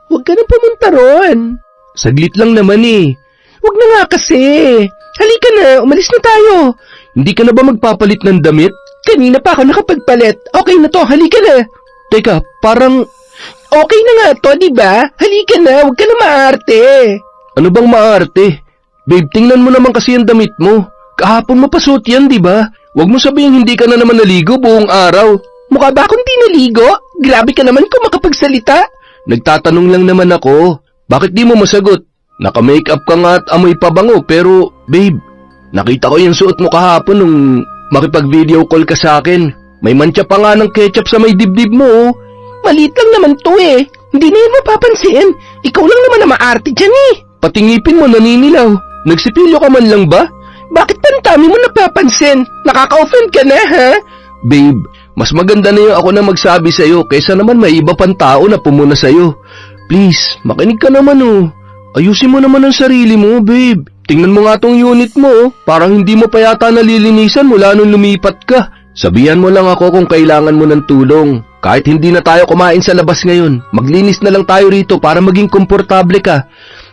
Huwag ka na pumunta ron. Saglit lang naman eh. Huwag na nga kasi. Halika na, umalis na tayo. Hindi ka na ba magpapalit ng damit? Kanina pa ako nakapagpalit. Okay na to, halika na. Teka, parang... Okay na nga to, diba? Halika na, huwag ka na maarte. Ano bang maarte? Babe, tingnan mo naman kasi ang damit mo. Kahapon mo pa suot yan, diba? Huwag mo sabihin hindi ka na naman naligo buong araw. Mukha ba akong di naligo? Grabe ka naman kung makapagsalita. Nagtatanong lang naman ako. Bakit di mo masagot? Naka-makeup ka nga at amoy pabango pero, babe, nakita ko yung suot mo kahapon nung makipag-video call ka sa akin. May mantsa pa nga ng ketchup sa may dibdib mo, oh. Maliit lang naman to eh. Hindi na yun mapapansin. Ikaw lang naman na maarte dyan eh. Pati ngipin mo naninilaw. Nagsipilyo ka man lang ba? Bakit pantami mo napapansin? Nakaka-offend ka na, ha? Babe, mas maganda na yung ako na magsabi sa'yo kaysa naman may iba pang tao na pumuna sa'yo. Please, makinig ka naman oh. Ayusin mo naman ang sarili mo, babe. Tingnan mo nga tong unit mo, oh. Parang hindi mo pa yata nalilinisan mula nung lumipat ka. Sabihan mo lang ako kung kailangan mo ng tulong. Kahit hindi na tayo kumain sa labas ngayon, maglinis na lang tayo rito para maging komportable ka.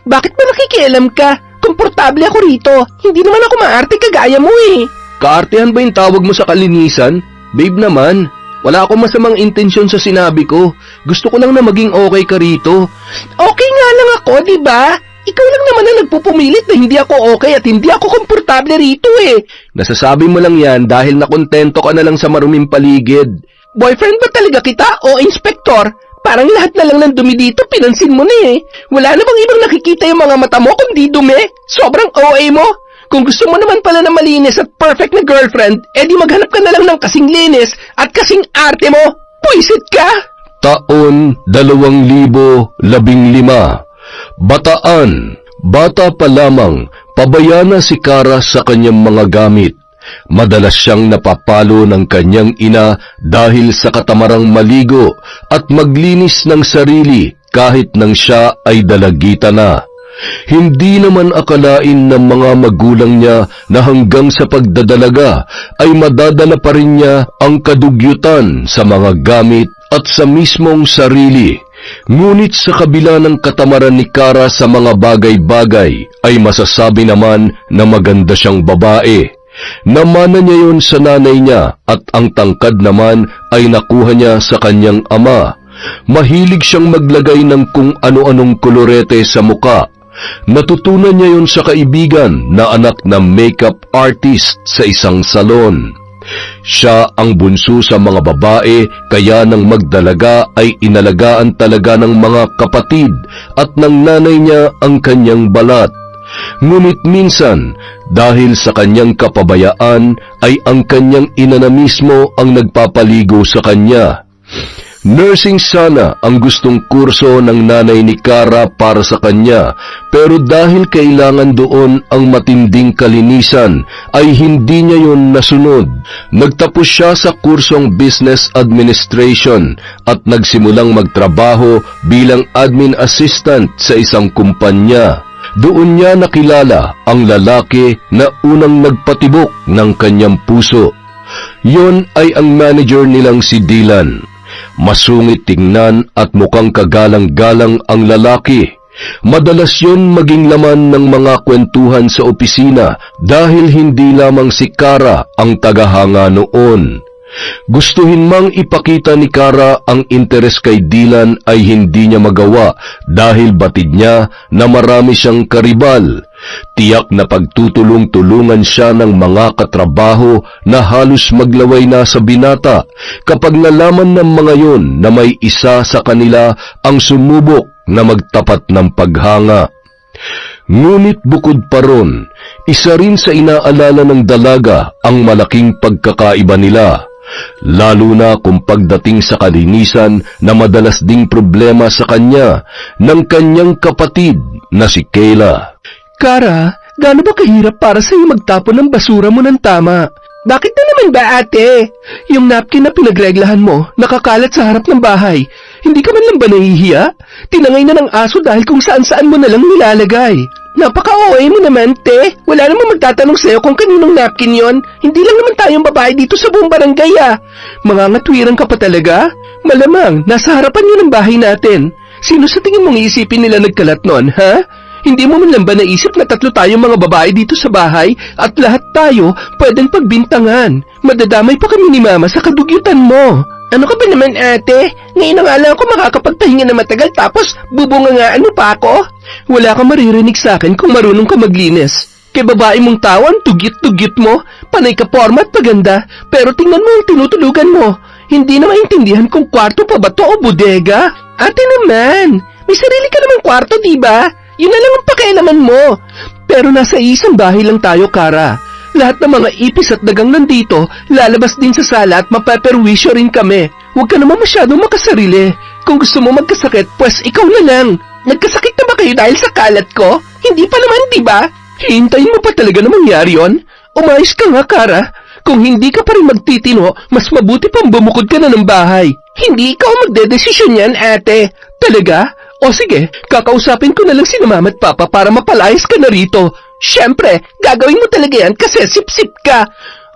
Bakit ba nakikialam ka? Komportable ako rito. Hindi naman ako maarte kagaya mo eh. Kaartehan ba yung tawag mo sa kalinisan? Babe naman, wala akong masamang intensyon sa sinabi ko. Gusto ko lang na maging okay ka rito. Okay nga lang ako, diba? Ikaw lang naman na nagpupumilit na hindi ako okay at hindi ako komportable rito eh. Nasasabi mo lang yan dahil nakontento ka na lang sa maruming paligid. Boyfriend ba talaga kita o inspektor? Parang lahat na lang ng dumi dito pinansin mo na eh. Wala na bang ibang nakikita yung mga mata mo kundi dumi? Sobrang OA mo. Kung gusto mo naman pala na malinis at perfect na girlfriend, edi maghanap ka na lang ng kasing linis at kasing arte mo. Puisit ka! Taon 2015. Bataan. Bata pa lamang, pabaya na si Kara sa kanyang mga gamit. Madalas siyang napapalo ng kanyang ina dahil sa katamarang maligo at maglinis ng sarili kahit nang siya ay dalagita na. Hindi naman akalain ng mga magulang niya na hanggang sa pagdadalaga ay madadala pa rin niya ang kadugyutan sa mga gamit at sa mismong sarili. Ngunit sa kabila ng katamaran ni Kara sa mga bagay-bagay ay masasabi naman na maganda siyang babae. Namana niya yon sa nanay niya at ang tangkad naman ay nakuha niya sa kanyang ama. Mahilig siyang maglagay ng kung ano-anong kolorete sa muka. Natutunan niya yon sa kaibigan na anak ng makeup artist sa isang salon. Siya ang bunso sa mga babae kaya nang magdalaga ay inalagaan talaga ng mga kapatid at ng nanay niya ang kanyang balat. Ngunit minsan, dahil sa kanyang kapabayaan, ay ang kanyang ina na mismo ang nagpapaligo sa kanya. Nursing sana ang gustong kurso ng nanay ni Kara para sa kanya, pero dahil kailangan doon ang matinding kalinisan, ay hindi niya yon nasunod. Nagtapos siya sa kursong Business Administration at nagsimulang magtrabaho bilang admin assistant sa isang kumpanya. Doon niya nakilala ang lalaki na unang nagpatibok ng kanyang puso. Yon ay ang manager nilang si Dylan. Masungit tingnan at mukhang kagalang-galang ang lalaki. Madalas yon maging laman ng mga kwentuhan sa opisina dahil hindi lamang si Kara ang tagahanga noon. Gustuhin mang ipakita ni Kara ang interes kay Dylan ay hindi niya magawa dahil batid niya na marami siyang karibal. Tiyak na pagtutulong-tulungan siya ng mga katrabaho na halos maglaway na sa binata kapag nalaman ng mga yon na may isa sa kanila ang sumubok na magtapat ng paghanga. Ngunit bukod pa ron, isa rin sa inaalala ng dalaga ang malaking pagkakaiba nila. Lalo na kung pagdating sa kalinisan na madalas ding problema sa kanya ng kanyang kapatid na si Kayla. Kara, gaano ba kahirap para sa'yo magtapon ng basura mo ng tama? Bakit na naman ba ate? Yung napkin na pinagreglahan mo, nakakalat sa harap ng bahay. Hindi ka man lang ba nahihiya? Tinangay na ng aso dahil kung saan-saan mo na lang nilalagay. Napaka-OA mo naman, te. Wala namang magtatanong sa'yo kung kaninong napkin yon. Hindi lang naman tayong babae dito sa buong barangay ah. Mangangatwiran ka pa talaga? Malamang, nasa harapan yun ng bahay natin. Sino sa tingin mong iisipin nila nagkalat nun, ha? Hindi mo man lang ba naisip na 3 tayong mga babae dito sa bahay at lahat tayo pwedeng pagbintangan? Madadamay pa kami ni Mama sa kadugyutan mo. Ano ka ba naman, ate? Ngayon na nga lang ako makakapagpahinga na matagal tapos bubungangaan mo pa ako? Wala kang maririnig sa akin kung marunong ka maglinis. Kay babae mong tao, ang tugyit-tugyit mo, panay ka forma at paganda, pero tingnan mo ang tinutulugan mo. Hindi na maintindihan kung kwarto pa ba to o bodega. Ate naman, may sarili ka namang kwarto, diba? Yun na lang ang pakialaman mo. Pero nasa isang bahay lang tayo, Kara. Lahat ng mga ipis at dagang nandito, lalabas din sa sala at mapaperwisyo rin kami. Huwag ka naman masyadong makasarili. Kung gusto mo magkasakit, pues ikaw na lang. Nagkasakit na ba kayo dahil sa kalat ko? Hindi pa naman, diba? Hihintayin mo pa talaga na mangyari yun? Umayos ka nga, Kara. Kung hindi ka pa rin magtitino, mas mabuti pang bumukod ka na ng bahay. Hindi ikaw magdedesisyon yan, ate. Talaga? O sige, kakausapin ko na lang si Mama at Papa para mapalayas ka na rito. Siyempre, gagawin mo talaga yan kasi sip-sip ka.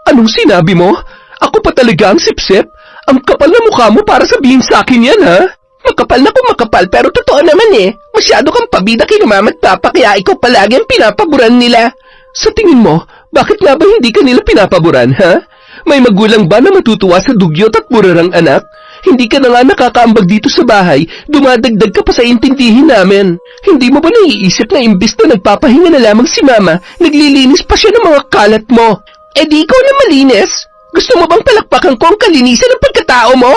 Anong sinabi mo? Ako pa talaga ang sip-sip? Ang kapal na mukha mo para sabihin sa akin yan, ha? Makapal na kung makapal pero totoo naman eh. Masyado kang pabida kay Mama at Papa kaya ikaw palagi ang pinapaboran nila. Sa tingin mo, bakit nga ba hindi ka nila pinapaboran, ha? May magulang ba na matutuwa sa dugyot at murarang anak? Hindi ka na nga nakakaambag dito sa bahay, dumadagdag ka pa sa intindihin namin. Hindi mo ba naiisip na imbis na nagpapahinga na lamang si Mama, naglilinis pa siya ng mga kalat mo? Eh di ikaw na malinis? Gusto mo bang palakpakan ko ang kalinisan ng pagkatao mo?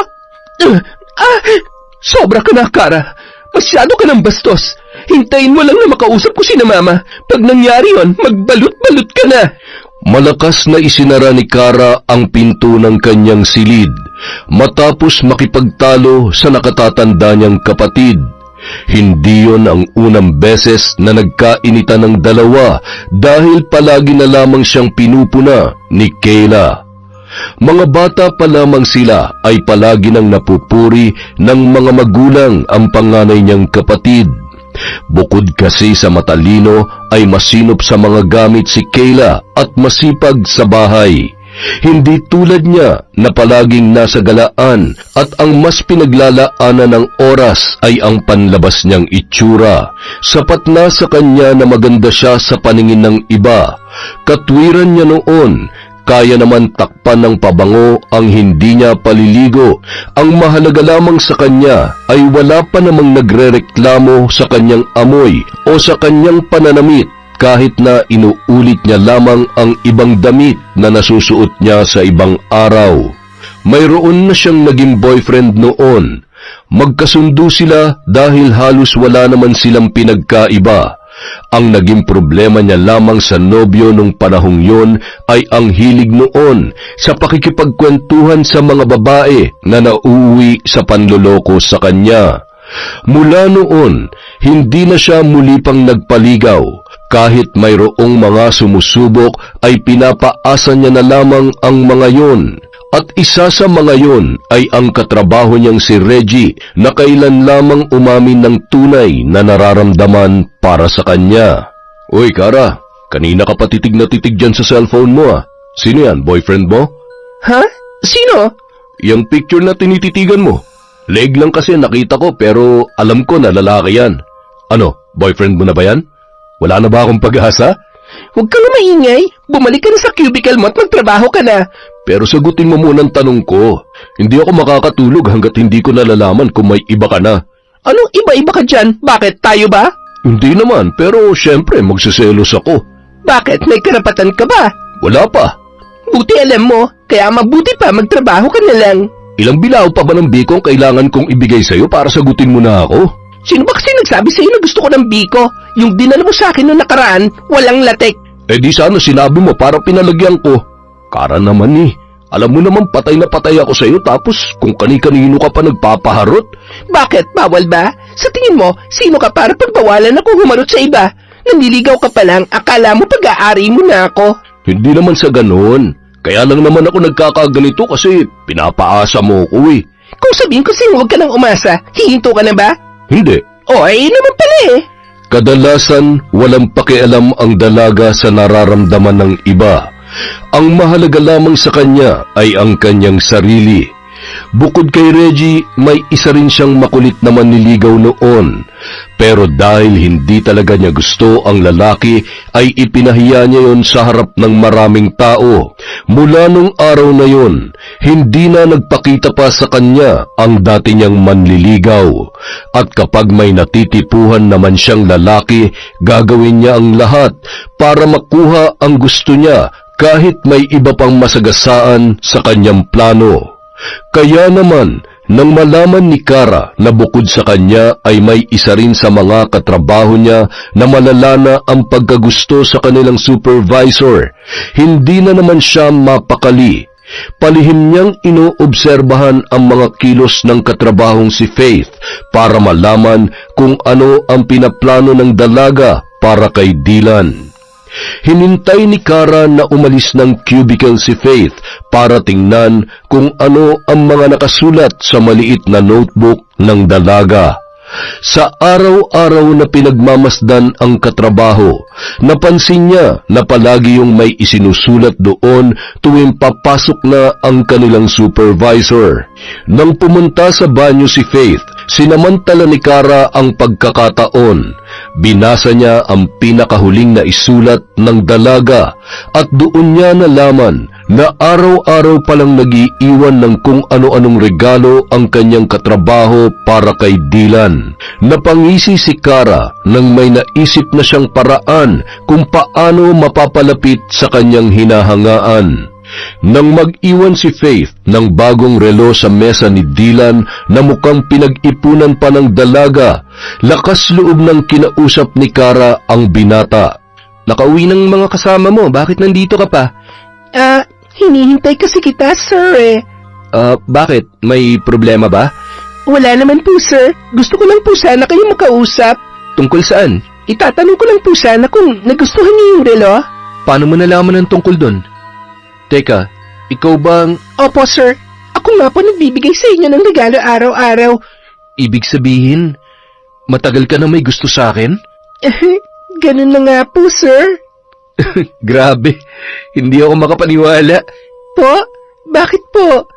Sobra ka na, Kara. Masyado ka ng bastos. Hintayin mo lang na makausap ko si na Mama. Pag nangyari yon, magbalot-balot ka na. Malakas na isinara ni Kara ang pinto ng kanyang silid matapos makipagtalo sa nakatatanda niyang kapatid. Hindi yon ang unang beses na nagkainitan ng dalawa dahil palagi na lamang siyang pinupuna ni Kayla. Mga bata pa lamang sila ay palagi nang napupuri ng mga magulang ang panganay niyang kapatid. Bukod kasi sa matalino ay masinop sa mga gamit si Kayla at masipag sa bahay. Hindi tulad niya na palaging nasa galaan at ang mas pinaglalaanan ng oras ay ang panlabas niyang itsura. Sapat na sa kanya na maganda siya sa paningin ng iba. Katwiran niya noon, kaya naman takpan ng pabango ang hindi niya paliligo. Ang mahalaga lamang sa kanya ay wala pa namang nagrereklamo sa kanyang amoy o sa kanyang pananamit kahit na inuulit niya lamang ang ibang damit na nasusuot niya sa ibang araw. Mayroon na siyang naging boyfriend noon. Magkasundo sila dahil halos wala naman silang pinagkaiba. Ang naging problema niya lamang sa nobyo nung panahong yon ay ang hilig noon sa pakikipagkwentuhan sa mga babae na nauuwi sa panloloko sa kanya. Mula noon, hindi na siya muli pang nagpaligaw. Kahit mayroong mga sumusubok ay pinapaasa niya na lamang ang mga yon. At isa sa mga yon ay ang katrabaho niyang si Reggie na kailan lamang umamin ng tunay na nararamdaman para sa kanya. Uy, Kara, kanina ka pa titig na titig dyan sa cellphone mo ah. Sino yan, boyfriend mo? Ha? Sino? Yung picture na tinititigan mo. Leg lang kasi nakita ko pero alam ko na lalaki yan. Ano, boyfriend mo na ba yan? Wala na ba akong pag-asa? Huwag kang maingay. Bumalik ka na sa cubicle mo at magtrabaho ka na. Pero sagutin mo muna ang tanong ko. Hindi ako makakatulog hanggat hindi ko nalalaman kung may iba ka na. Anong iba-iba ka dyan? Bakit? Tayo ba? Hindi naman, pero syempre magsiselos ako. Bakit? May karapatan ka ba? Wala pa. Buti alam mo, kaya mabuti pa magtrabaho ka na lang. Ilang bilao pa ba ng biko ang kailangan kong ibigay sa'yo para sagutin mo na ako? Sino ba kasi nagsabi sa'yo na gusto ko ng biko? Yung dinala mo sa akin noong nakaraan, walang latek. Eh di sana sinabi mo para pinalagyan ko. Kara naman eh. Alam mo naman patay na patay ako sa'yo tapos kung kani-kanino ka pa nagpapaharot. Bakit? Bawal ba? Sa tingin mo, sino ka para pagbawalan ako humarot sa iba? Nanliligaw ka pa lang, akala mo pag-aari mo na ako. Hindi naman sa ganon. Kaya lang naman ako nagkakaganito kasi pinapaasa mo ko eh. Kung sabihin ko sa'yo huwag ka nang umasa, hihinto ka na ba? Hindi. O ay naman pala eh. Kadalasan, walang pakialam ang dalaga sa nararamdaman ng iba. Ang mahalaga lamang sa kanya ay ang kanyang sarili. Bukod kay Reggie, may isa rin siyang makulit na manliligaw noon. Pero dahil hindi talaga niya gusto ang lalaki, ay ipinahiya niya yon sa harap ng maraming tao. Mula nung araw na yon, hindi na nagpakita pa sa kanya ang dati niyang manliligaw. At kapag may natitipuhan naman siyang lalaki, gagawin niya ang lahat para makuha ang gusto niya kahit may iba pang masagasaan sa kanyang plano. Kaya naman, nang malaman ni Kara na bukod sa kanya ay may isa rin sa mga katrabaho niya na malala na ang pagkagusto sa kanilang supervisor, hindi na naman siya mapakali. Palihim niyang inoobserbahan ang mga kilos ng katrabahong si Faith para malaman kung ano ang pinaplano ng dalaga para kay Dylan. Hinintay ni Kara na umalis ng cubicle si Faith para tingnan kung ano ang mga nakasulat sa maliit na notebook ng dalaga. Sa araw-araw na pinagmamasdan ang katrabaho, napansin niya na palagi yung may isinusulat doon tuwing papasok na ang kanilang supervisor. Nang pumunta sa banyo si Faith, sinamantala ni Kara ang pagkakataon. Binasa niya ang pinakahuling na isulat ng dalaga at doon niya nalaman na araw-araw palang nag-iiwan ng kung ano-anong regalo ang kanyang katrabaho para kay Dylan. Napangisi si Kara nang may naisip na siyang paraan kung paano mapapalapit sa kanyang hinahangaan. Nang mag-iwan si Faith ng bagong relo sa mesa ni Dylan na mukhang pinag-ipunan pa ng dalaga, lakas loob ng kinausap ni Kara ang binata. Nakauwi ng mga kasama mo, bakit nandito ka pa? Hinihintay kasi kita, sir Bakit? May problema ba? Wala naman po, sir. Gusto ko lang po sana kayo makausap. Tungkol saan? Itatanong ko lang po sana kung nagustuhan niyo yung relo. Paano mo nalaman ang tungkol doon? Teka, ikaw bang... Opo, sir. Ako nga po nagbibigay sa inyo ng regalo araw-araw. Ibig sabihin, matagal ka na may gusto sa akin? Ganun na nga po, sir. Grabe, hindi ako makapaniwala. Po? Bakit po?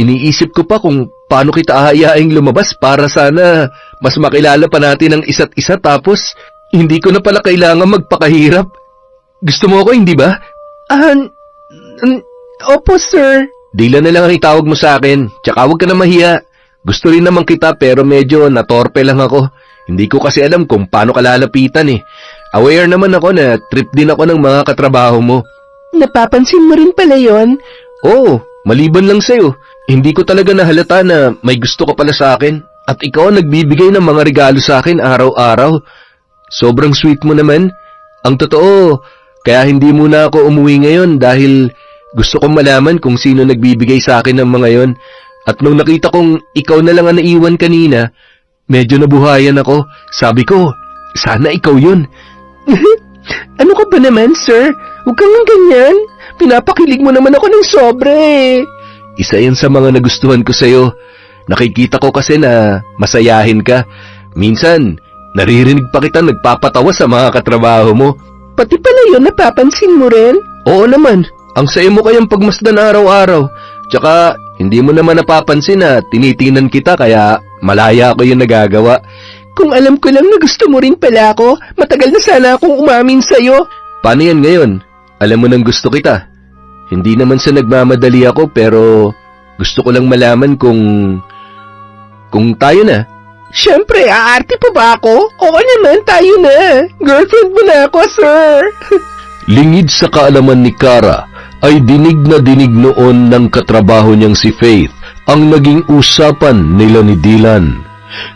Iniisip ko pa kung paano kita aayaing lumabas para sana mas makilala pa natin ang isa't isa tapos hindi ko na pala kailangan magpakahirap. Gusto mo ako, hindi ba? Opo, sir. Dylan na lang ang itawag mo sa akin, tsaka huwag ka na mahiya. Gusto rin naman kita pero medyo natorpe lang ako. Hindi ko kasi alam kung paano ka lalapitan eh. Aware naman ako na trip din ako ng mga katrabaho mo. Napapansin mo rin pala yon? Oo, maliban lang sa'yo. Hindi ko talaga nahalata na may gusto ka pala sa akin. At ikaw ang nagbibigay ng mga regalo sa akin araw-araw. Sobrang sweet mo naman. Ang totoo, kaya hindi muna ako umuwi ngayon dahil gusto kong malaman kung sino nagbibigay sa akin ng mga yon. At nung nakita kong ikaw na lang ang naiwan kanina, medyo nabuhayan ako. Sabi ko, sana ikaw yun. Ano ka ba naman, sir? Huwag kang ganyan. Pinapakilig mo naman ako ng sobra eh. Isa yan sa mga nagustuhan ko sa'yo. Nakikita ko kasi na masayahin ka. Minsan, naririnig pa kita nagpapatawa sa mga katrabaho mo. Pati pala yun, napapansin mo rin? Oo naman, ang saya mo kayang pagmasdan araw-araw. Tsaka, hindi mo naman napapansin na tinitingnan kita kaya malaya ako yung nagagawa. Kung alam ko lang na gusto mo rin pala ako, matagal na sana akong umamin sa'yo. Paano yan ngayon? Alam mo nang gusto kita. Hindi naman sa nagmamadali ako pero gusto ko lang malaman kung tayo na. Siyempre, aarte pa ba ako? Oo naman, tayo na. Girlfriend mo na ako, sir. Lingid sa kaalaman ni Kara, ay dinig na dinig noon ng katrabaho niyang si Faith ang naging usapan nila ni Dylan.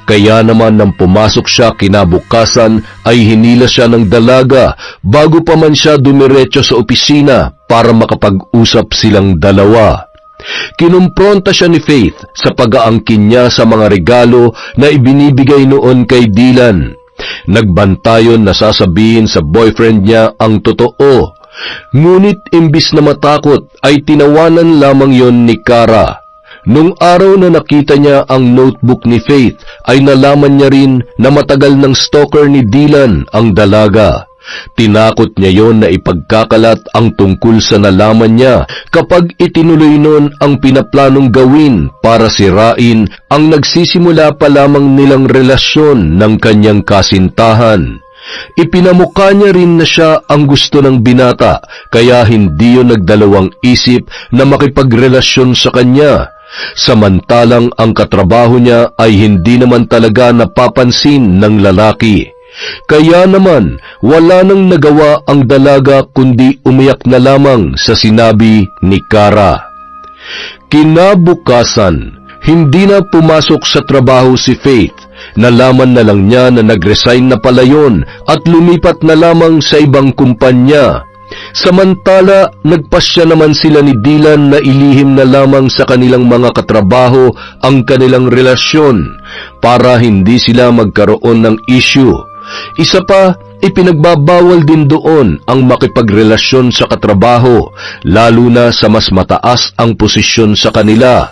Kaya naman nang pumasok siya kinabukasan ay hinila siya ng dalaga bago pa man siya dumiretso sa opisina para makapag-usap silang dalawa. Kinumpronta siya ni Faith sa pag-aangkin niya sa mga regalo na ibinibigay noon kay Dylan. Nagbantayon na sasabihin sa boyfriend niya ang totoo. Ngunit imbis na matakot ay tinawanan lamang yon ni Kara. Nung araw na nakita niya ang notebook ni Faith ay nalaman niya rin na matagal ng stalker ni Dylan ang dalaga. Tinakot niya yon na ipagkakalat ang tungkol sa nalaman niya kapag itinuloy nun ang pinaplanong gawin para sirain ang nagsisimula pa lamang nilang relasyon ng kanyang kasintahan. Ipinamukha niya rin na siya ang gusto ng binata, kaya hindi yun nagdalawang isip na makipagrelasyon sa kanya. Samantalang ang katrabaho niya ay hindi naman talaga napapansin ng lalaki. Kaya naman, wala nang nagawa ang dalaga kundi umiyak na lamang sa sinabi ni Kara. Kinabukasan, hindi na pumasok sa trabaho si Faith. Nalaman na lang niya na nag-resign na pala yun at lumipat na lamang sa ibang kumpanya. Samantala, nagpasya naman sila ni Dylan na ilihim na lamang sa kanilang mga katrabaho ang kanilang relasyon para hindi sila magkaroon ng issue. Isa pa, ipinagbabawal din doon ang makipagrelasyon sa katrabaho, lalo na sa mas mataas ang posisyon sa kanila.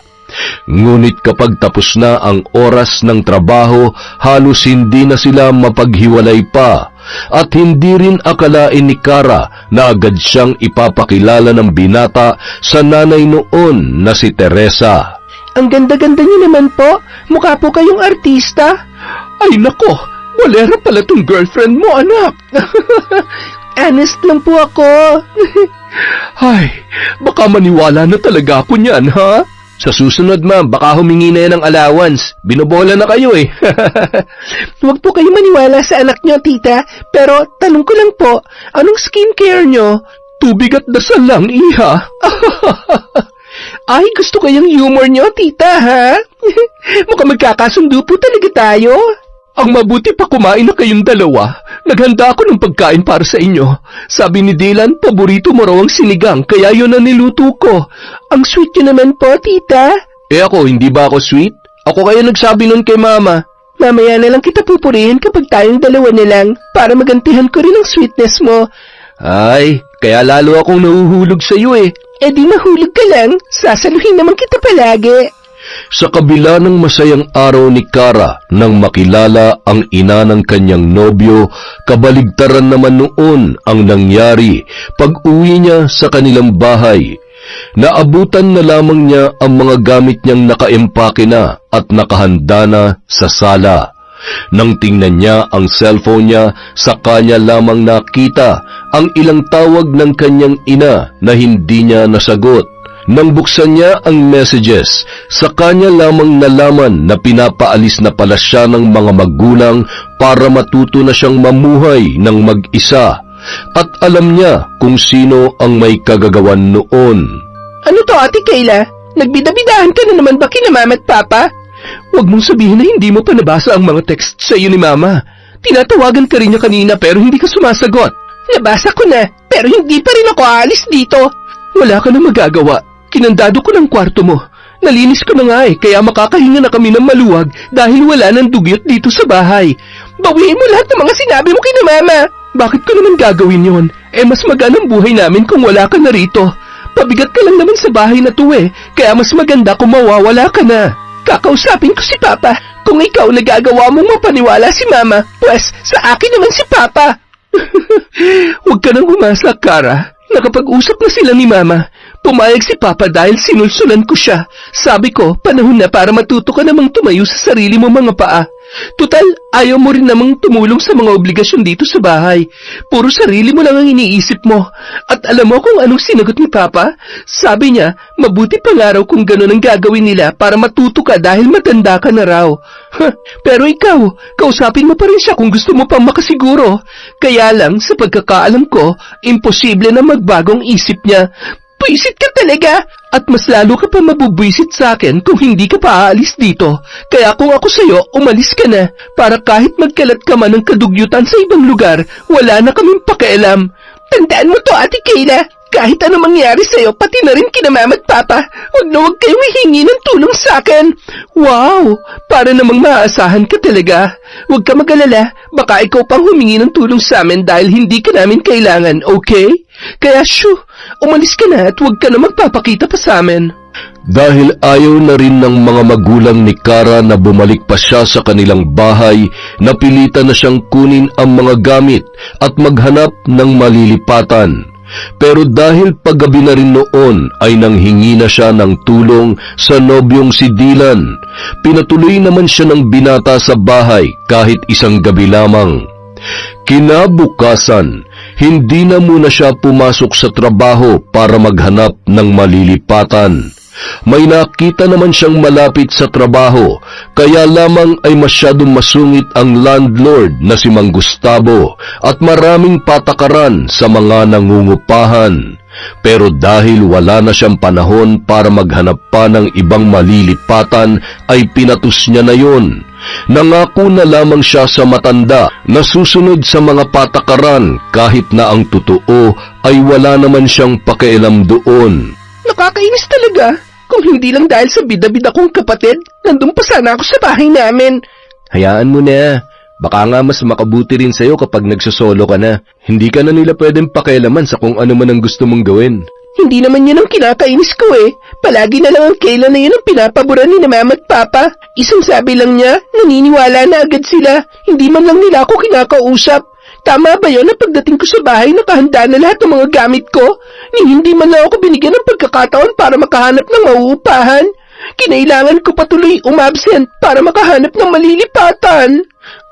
Ngunit kapag tapos na ang oras ng trabaho, halos hindi na sila mapaghiwalay pa. At hindi rin akalain ni Kara na agad siyang ipapakilala ng binata sa nanay noon na si Teresa. Ang ganda-ganda niyo naman po. Mukha po kayong artista. Ay nako, walera pala tong girlfriend mo, anak. Honest lang po ako. Ay, baka maniwala na talaga ako niyan, ha? Sa susunod, ma'am, baka humingi na yan ng allowance. Binobola na kayo eh. Huwag po kayo maniwala sa anak niyo, tita. Pero tanong ko lang po, anong skincare niyo? Tubig at dasal lang, iha. Ay, gusto ko yung humor niyo, tita, ha? Mukhang magkakasundo po talaga tayo. Ang mabuti pa kumain na kayong dalawa. Naghanda ako ng pagkain para sa inyo. Sabi ni Dylan, paborito mo raw ang sinigang, kaya yun ang niluto ko. Ang sweet yun naman po, tita. Eh ako, hindi ba ako sweet? Ako kaya nagsabi nun kay mama. Mamaya na lang kita pupurihin kapag tayong dalawa na lang, para magantihan ko rin ang sweetness mo. Ay, kaya lalo akong nahuhulog sa iyo eh. Eh di mahulog ka lang, sasaluhin naman kita palagi. Sa kabila ng masayang araw ni Kara nang makilala ang ina ng kanyang nobyo, kabaligtaran naman noon ang nangyari pag-uwi niya sa kanilang bahay. Naabutan na lamang niya ang mga gamit niyang nakaempake na at nakahanda na sa sala. Nang tingnan niya ang cellphone niya, saka niya lamang nakita ang ilang tawag ng kanyang ina na hindi niya nasagot. Nang buksan niya ang messages, sa kanya lamang nalaman na pinapaalis na pala siya ng mga magulang para matuto na siyang mamuhay ng mag-isa. At alam niya kung sino ang may kagagawan noon. Ano to, Ate Kayla? Nagbidabidahan ka na naman ba kina Mama at Papa? Huwag mong sabihin na hindi mo pa nabasa ang mga text sa iyo ni Mama. Tinatawagan ka rin niya kanina pero hindi ka sumasagot. Nabasa ko na, pero hindi pa rin ako aalis dito. Wala ka na magagawa. Kinandado ko ng kwarto mo. Nalinis ko na nga kaya makakahinga na kami ng maluwag dahil wala ng dugyot dito sa bahay. Bawiin mo lahat ng mga sinabi mo kina Mama. Bakit ko naman gagawin yon? Mas maganang buhay namin kung wala ka na rito. Pabigat ka lang naman sa bahay na to kaya mas maganda kung mawawala ka na. Kakausapin ko si Papa. Kung ikaw nagagawa mong mapaniwala si Mama, pues sa akin naman si Papa. Huwag ka nang umasa, Kara. Nakapag-usap na sila ni Mama. Pumayag si Papa dahil sinulsulan ko siya. Sabi ko, panahon na para matuto ka namang tumayo sa sarili mo mga paa. Tutal, ayaw mo rin namang tumulong sa mga obligasyon dito sa bahay. Puro sarili mo lang ang iniisip mo. At alam mo kung anong sinagot ni Papa? Sabi niya, mabuti pa nga raw kung gano'n ang gagawin nila para matuto ka dahil matanda ka na raw. Pero ikaw, kausapin mo pa rin siya kung gusto mo pang makasiguro. Kaya lang, sa pagkakaalam ko, imposible na magbagong isip niya. Buisit ka talaga! At mas lalo ka pa mabubwisit sa akin kung hindi ka pa aalis dito. Kaya kung ako sa'yo, umalis ka na. Para kahit magkalat ka man ng kadugyutan sa ibang lugar, wala na kaming pakialam. Tandaan mo to, Ate Kayla. Kahit ano mangyari sa'yo, pati na rin kina Mama at Papa, huwag na huwag kayong hihingi ng tulong sa akin. Wow! Para namang maaasahan ka talaga. Huwag ka mag-alala, baka ikaw pang humingi ng tulong sa amin dahil hindi ka namin kailangan, okay? Kaya umalis ka na at huwag ka na magpapakita pa sa amin. Dahil ayaw na rin ng mga magulang ni Kara na bumalik pa siya sa kanilang bahay, napilitan na siyang kunin ang mga gamit at maghanap ng malilipatan. Pero dahil paggabi na rin noon ay nanghingi na siya ng tulong sa nobyong si Dylan. Pinatuloy naman siya ng binata sa bahay kahit isang gabi lamang. Kinabukasan, hindi na muna siya pumasok sa trabaho para maghanap ng malilipatan. May nakita naman siyang malapit sa trabaho, kaya lamang ay masyadong masungit ang landlord na si Mang Gustavo at maraming patakaran sa mga nangungupahan. Pero dahil wala na siyang panahon para maghanap pa ng ibang malilipatan, ay pinatus niya na yon. Nangako na lamang siya sa matanda na susunod sa mga patakaran kahit na ang totoo ay wala naman siyang pakialam doon. Nakakainis talaga. Kung hindi lang dahil sa bida-bida kong kapatid, nandun pa sana ako sa bahay namin. Hayaan mo na. Baka nga mas makabuti rin sa'yo kapag nagsosolo ka na. Hindi ka na nila pwedeng pakialaman sa kung ano man ang gusto mong gawin. Hindi naman yun ang kinakainis ko eh. Palagi na lang ang kailan na yun ang pinapaboran ni na mama at papa. Isang sabi lang niya, naniniwala na agad sila. Hindi man lang nila ako kinakausap. Tama ba yun na pagdating ko sa bahay nakahanda na lahat ng mga gamit ko? Ni hindi man lang ako binigyan ng pagkakataon para makahanap ng mauupahan. Kinailangan ko patuloy umabsent para makahanap ng malilipatan.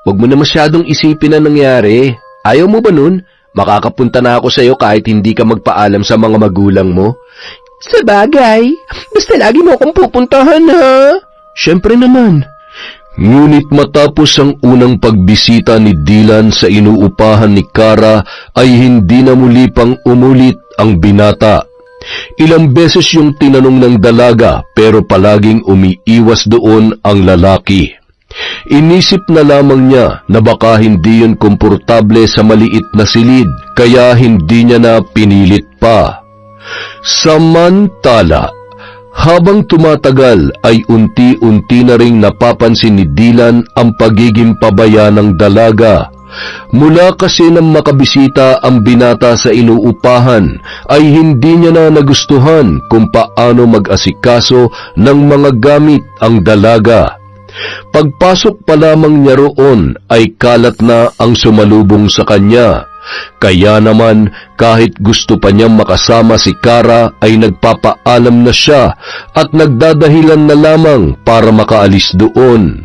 Huwag mo na masyadong isipin ang nangyari. Ayaw mo ba nun? Makakapunta na ako sa'yo kahit hindi ka magpaalam sa mga magulang mo. Sa bagay, basta lagi mo akong pupuntahan ha. Siyempre naman. Ngunit matapos ang unang pagbisita ni Dylan sa inuupahan ni Kara ay hindi na muli pang umulit ang binata. Ilang beses yung tinanong ng dalaga pero palaging umiiwas doon ang lalaki. Inisip na lamang niya na baka hindi yun komportable sa maliit na silid kaya hindi niya na pinilit pa. Samantala, habang tumatagal ay unti-unti na ring napapansin ni Dylan ang pagiging pabaya ng dalaga. Mula kasi nang makabisita ang binata sa inuupahan ay hindi niya na nagustuhan kung paano mag-asikaso ng mga gamit ang dalaga. Pagpasok pa lamang niya roon ay kalat na ang sumalubong sa kanya. Kaya naman kahit gusto pa niyang makasama si Kara ay nagpapaalam na siya at nagdadahilan na lamang para makaalis doon.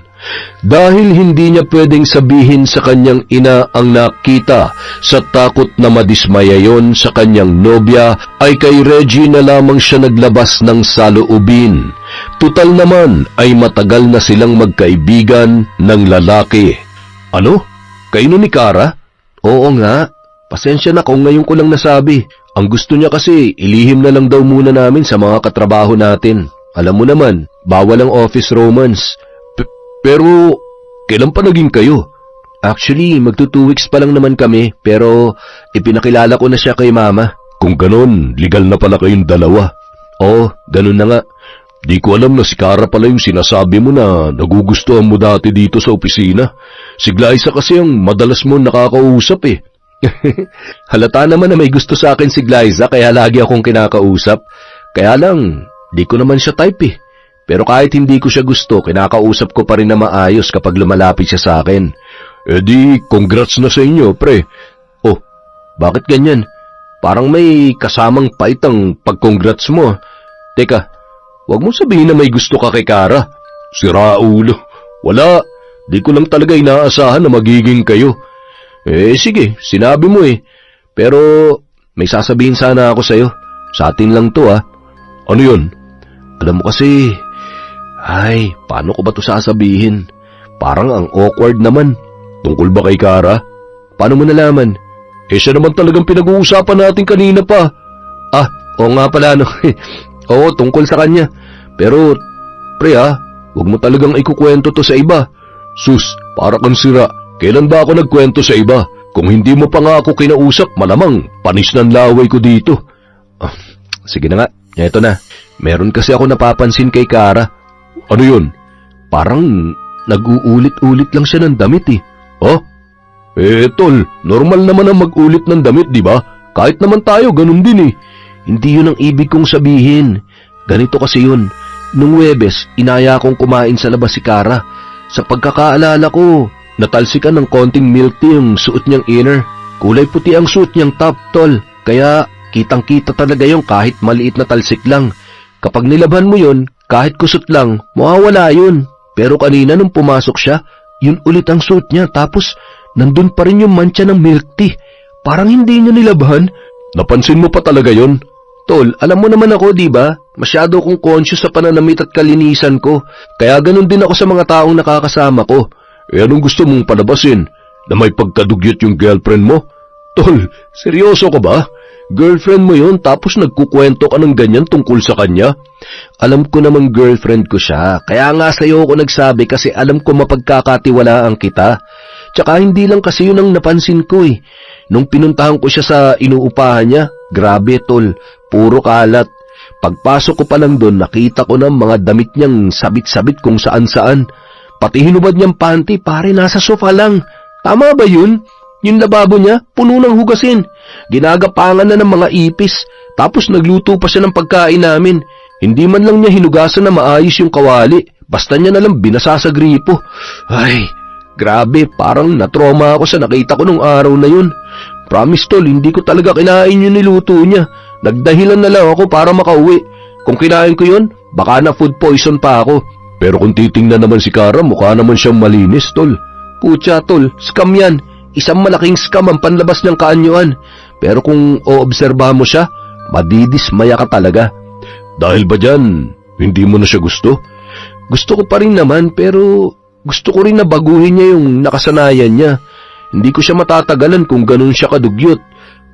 Dahil hindi niya pwedeng sabihin sa kanyang ina ang nakita sa takot na madismaya yon sa kanyang nobya ay kay Reggie na lamang siya naglabas ng saloobin. Tutal naman ay matagal na silang magkaibigan ng lalaki. Ano? Kayo ni Kara? Oo nga. Pasensya na kung ngayon ko lang nasabi. Ang gusto niya kasi ilihim na lang daw muna namin sa mga katrabaho natin. Alam mo naman, bawal ang office romance. Pero kailan pa naging kayo? Actually, magto 2 weeks pa lang naman kami, pero ipinakilala ko na siya kay mama. Kung ganon, legal na pala kayong dalawa. Oo, ganun na nga. Di ko alam na si Kara pala yung sinasabi mo na nagugustuhan mo dati dito sa opisina. Si Glyza kasi ang madalas mo nakakausap eh. Halata naman na may gusto sa akin si Glyza kaya lagi akong kinakausap. Kaya lang, di ko naman siya type eh. Pero kahit hindi ko siya gusto, kinakausap ko pa rin na maayos kapag lumalapit siya sa akin. Eh di, congrats na sa inyo, pre. Oh, bakit ganyan? Parang may kasamang pait ang pag-congrats mo. Teka, wag mo sabihin na may gusto ka kay Kara. Sira ulo. Wala, di ko lang talaga inaasahan na magiging kayo. Eh sige, sinabi mo eh. Pero may sasabihin sana ako sa'yo. Sa atin lang to ah. Ano yun? Alam mo kasi, ay, paano ko ba to sasabihin? Parang ang awkward naman. Tungkol ba kay Kara? Paano mo nalaman? Eh siya naman talagang pinag-uusapan natin kanina pa. Ah, oo nga pala no. Oo, tungkol sa kanya. Pero, pre huwag mo talagang ikukwento to sa iba. Sus, para kang sira. Kailan ba ako nagkwento sa iba? Kung hindi mo pa nga ako kinausap, malamang panis ng laway ko dito. Ah, sige na nga, eto na. Meron kasi ako napapansin kay Kara. Ano yun? Parang nag-uulit-ulit lang siya ng damit eh. Oh? Eh, tol, normal naman ang mag-ulit ng damit, di ba? Kahit naman tayo, ganun din eh. Hindi yun ang ibig kong sabihin. Ganito kasi yun. Nung Huwebes, inaya kong kumain sa labas si Kara. Sa pagkakaalala ko, natalsikan ng konting milk tea yung suot niyang inner. Kulay puti ang suot niyang top, tol. Kaya kitang-kita talaga yung kahit maliit na talsik lang. Kapag nilaban mo yun, kahit kusot lang, mawawala yun. Pero kanina nung pumasok siya, yun ulit ang suot niya. Tapos, nandun pa rin yung mancha ng milk tea. Parang hindi niya nilabahan. Napansin mo pa talaga yon? Tol, alam mo naman ako, di ba? Masyado kong conscious sa pananamit at kalinisan ko. Kaya ganun din ako sa mga taong nakakasama ko. Anong gusto mong palabasin? Na may pagkadugyot yung girlfriend mo? Tol, seryoso ka ba? Girlfriend mo yun tapos nagkukwento ka ng ganyan tungkol sa kanya? Alam ko namang girlfriend ko siya. Kaya nga sa'yo ako nagsabi kasi alam ko mapagkakatiwalaan kita. Tsaka hindi lang kasi yun ang napansin ko eh. Nung pinuntahan ko siya sa inuupahan niya, grabe tol, puro kalat. Pagpasok ko pa lang doon, nakita ko ng mga damit niyang sabit-sabit kung saan-saan. Pati hinubad niyang panty, pare nasa sofa lang. Tama ba yun? Yung lababo niya, puno ng hugasin. Ginagapangan na ng mga ipis. Tapos nagluto pa siya ng pagkain namin. Hindi man lang niya hinugasan na maayos yung kawali. Basta niya nalang binasa sa gripo. Ay, grabe, parang natroma ako sa nakita ko nung araw na yun. Promise tol, hindi ko talaga kinain yung niluto niya. Nagdahilan na lang ako para makauwi. Kung kinain ko yun, baka na food poison pa ako. Pero kung titingnan naman si Kara, mukha naman siyang malinis, tol. Pucha tol, scam yan. Isang malaking scam ang panlabas ng kaanyuan. Pero kung oobserbahan mo siya, madidismaya ka talaga. Dahil ba dyan, hindi mo na siya gusto? Gusto ko pa rin naman, pero gusto ko rin na baguhin niya yung nakasanayan niya. Hindi ko siya matatagalan kung ganun siya kadugyot.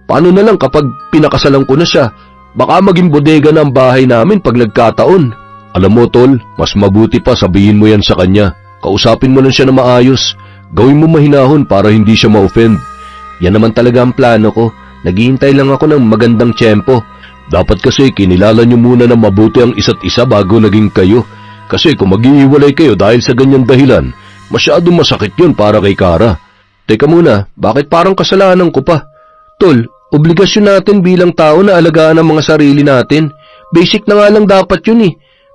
Paano na lang kapag pinakasalan ko na siya? Baka maging bodega na ang bahay namin pag nagkataon. Alam mo, tol, mas mabuti pa sabihin mo yan sa kanya. Kausapin mo lang siya na maayos. Gawin mo mahinahon para hindi siya ma-offend. Yan naman talaga ang plano ko. Naghihintay lang ako ng magandang tiyempo. Dapat kasi kinilala niyo muna na mabuti ang isa't isa bago naging kayo. Kasi kung mag-iiwalay kayo dahil sa ganyang dahilan, masyadong masakit yun para kay Kara. Teka muna, bakit parang kasalanan ko pa? Tol, obligasyon natin bilang tao na alagaan ang mga sarili natin. Basic na nga lang dapat yun eh.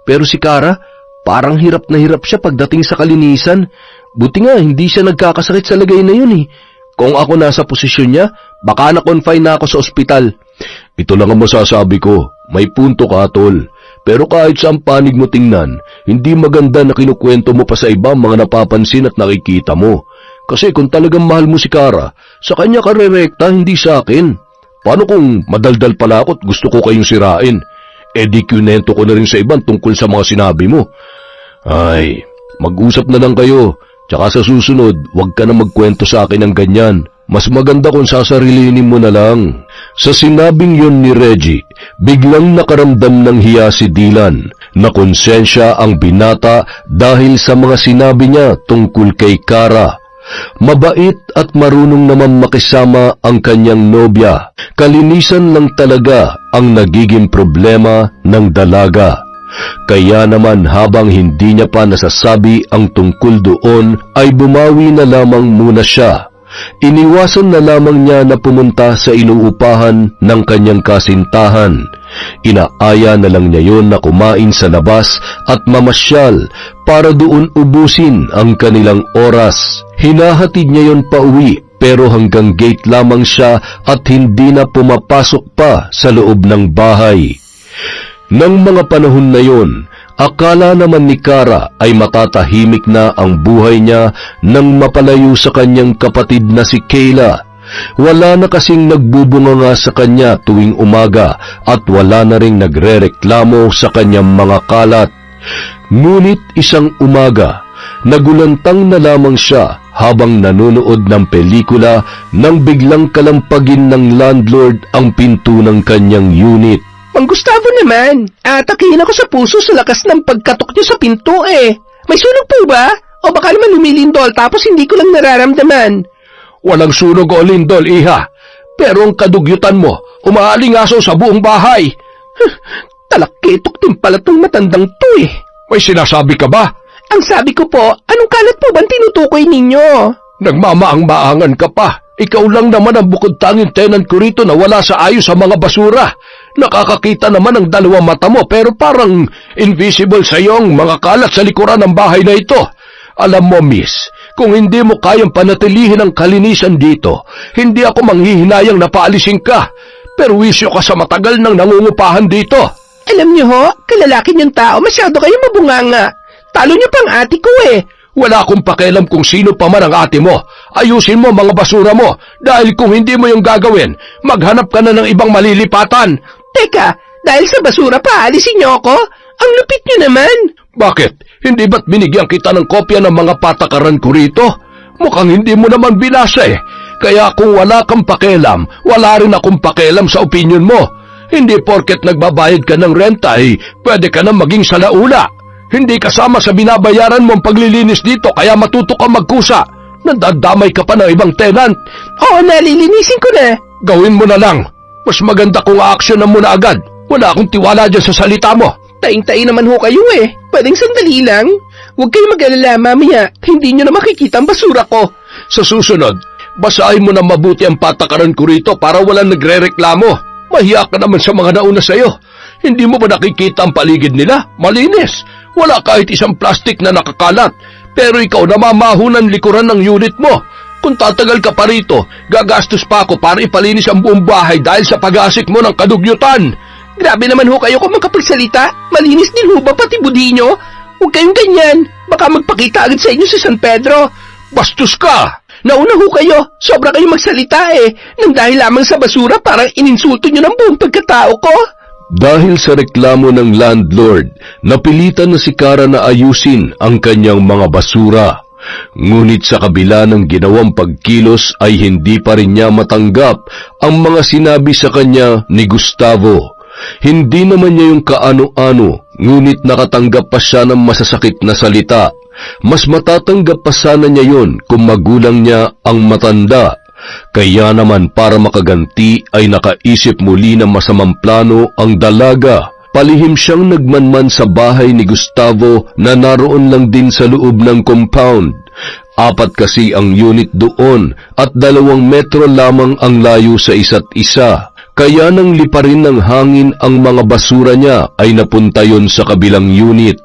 Pero si Kara, parang hirap na hirap siya pagdating sa kalinisan. Buti nga, hindi siya nagkakasakit sa lagay na yun eh. Kung ako nasa posisyon niya, baka na-confine na ako sa ospital. Ito lang ang masasabi ko. May punto ka, tol. Pero kahit sa panig mo tingnan, hindi maganda na kinukwento mo pa sa iba mga napapansin at nakikita mo. Kasi kung talagang mahal mo si Kara, sa kanya ka rerekta, hindi sa akin. Paano kung madaldal pala ako at gusto ko kayong sirain? Di kunento ko na rin sa iban tungkol sa mga sinabi mo. Ay, mag-usap na lang kayo. Tsaka sa susunod, huwag ka na magkwento sa akin ng ganyan. Mas maganda kung sasarilinin mo na lang. Sa sinabing yun ni Reggie, biglang nakaramdam ng hiya si Dylan na konsensya ang binata dahil sa mga sinabi niya tungkol kay Kara. Mabait at marunong naman makisama ang kanyang nobya. Kalinisan lang talaga ang nagiging problema ng dalaga. Kaya naman habang hindi niya pa nasasabi ang tungkol doon ay bumawi na lamang muna siya. Iniwasan na lamang niya na pumunta sa inuupahan ng kanyang kasintahan. Inaaya na lang niya yon na kumain sa labas at mamasyal para doon ubusin ang kanilang oras. Hinahatid niya yon pauwi pero hanggang gate lamang siya at hindi na pumapasok pa sa loob ng bahay. Nang mga panahon na yon, akala naman ni Kara ay matatahimik na ang buhay niya nang mapalayo sa kanyang kapatid na si Kayla. Wala na kasing nagbubunganga sa kanya tuwing umaga at wala na ring nagrereklamo sa kanyang mga kalat. Ngunit isang umaga, nagulantang na lamang siya habang nanonood ng pelikula nang biglang kalampagin ng landlord ang pinto ng kanyang unit. Mang Gustavo naman, atakihin ako sa puso sa lakas ng pagkatok niyo sa pinto eh. May sunog po ba? O baka naman lumilindol tapos hindi ko lang nararamdaman. Walang sunog o lindol, iha. Pero ang kadugyutan mo, umaalingaso sa buong bahay. Talakitok din pala tong matandang to eh. May sinasabi ka ba? Ang sabi ko po, anong kalat po bang tinutukoy ninyo? Nagmamaang-maangan ka pa. Ikaw lang naman ang bukod tanging tenant ko rito na wala sa ayos sa mga basura. Nakakakita naman ang dalawang mata mo pero parang invisible sa iyong mga kalat sa likuran ng bahay na ito. Alam mo, miss, kung hindi mo kayang panatilihin ang kalinisan dito, hindi ako manghihinayang na paalisin ka. Pero wisyo ka sa matagal nang nangungupahan dito. Alam niyo ho, kalalaki niyang tao, masyado kayo mabunganga. Talo niyo pang ate ko eh. Wala akong pakialam kung sino pa man ang ate mo. Ayusin mo mga basura mo dahil kung hindi mo yung gagawin, maghanap ka na ng ibang malilipatan. Teka, dahil sa basura pa, alisin niyo ako? Ang lupit niyo naman. Bakit? Hindi ba't binigyan kita ng kopya ng mga patakaran ko rito? Mukhang hindi mo naman binasa eh. Kaya kung wala kang pakialam, wala rin akong pakialam sa opinion mo. Hindi porket nagbabayad ka ng renta eh, pwede ka na maging salaula. Hindi kasama sa binabayaran mong paglilinis dito kaya matuto ka magkusa. Nandadamay ka pa ng ibang tenant. Oo, nalilinisin ko na. Gawin mo na lang. Mas maganda kung aaksyonan mo na agad. Wala akong tiwala dyan sa salita mo. Taing-taing naman ho kayo eh. Pwedeng sandali lang. Huwag kayong mag-alala, mamaya. Hindi nyo na makikita ang basura ko. Sa susunod, basahin mo na mabuti ang patakaran ko rito para walang nagre-reklamo. Mahiya ka naman sa mga nauna sa'yo. Hindi mo ba nakikita ang paligid nila? Malinis. Wala kahit isang plastik na nakakalat. Pero ikaw namamahunan likuran ng unit mo. Kung tatagal ka pa rito, gagastos pa ako para ipalinis ang buong bahay dahil sa pag-asik mo ng kadugyutan. Grabe naman ho kayo kung makapagsalita. Malinis din ho ba pati budi nyo? Huwag kayong ganyan. Baka magpakita agad sa inyo sa San Pedro. Bastos ka! Nauna ho kayo. Sobra kayong magsalita eh. Nang dahil lamang sa basura parang ininsulto nyo ng buong pagkatao ko. Dahil sa reklamo ng landlord, napilitan na si Kara na ayusin ang kanyang mga basura. Ngunit sa kabila ng ginawang pagkilos ay hindi pa rin niya matanggap ang mga sinabi sa kanya ni Gustavo. Hindi naman niya yung kaano-ano, ngunit nakatanggap pa siya ng masasakit na salita. Mas matatanggap pa sana niya yon kung magulang niya ang matanda. Kaya naman para makaganti ay nakaisip muli ng masamang plano ang dalaga. Palihim siyang nagmanman sa bahay ni Gustavo na naroon lang din sa loob ng compound. 4 kasi ang unit doon at 2 metro lamang ang layo sa isa't isa. Kaya nang liparin ng hangin ang mga basura niya ay napunta yon sa kabilang unit.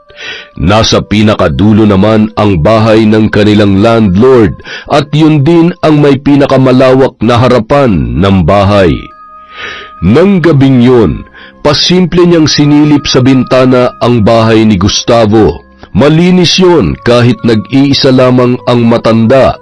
Nasa pinakadulo naman ang bahay ng kanilang landlord at yun din ang may pinakamalawak na harapan ng bahay. Nang gabing yun, pasimple niyang sinilip sa bintana ang bahay ni Gustavo. Malinis yun kahit nag-iisa lamang ang matanda.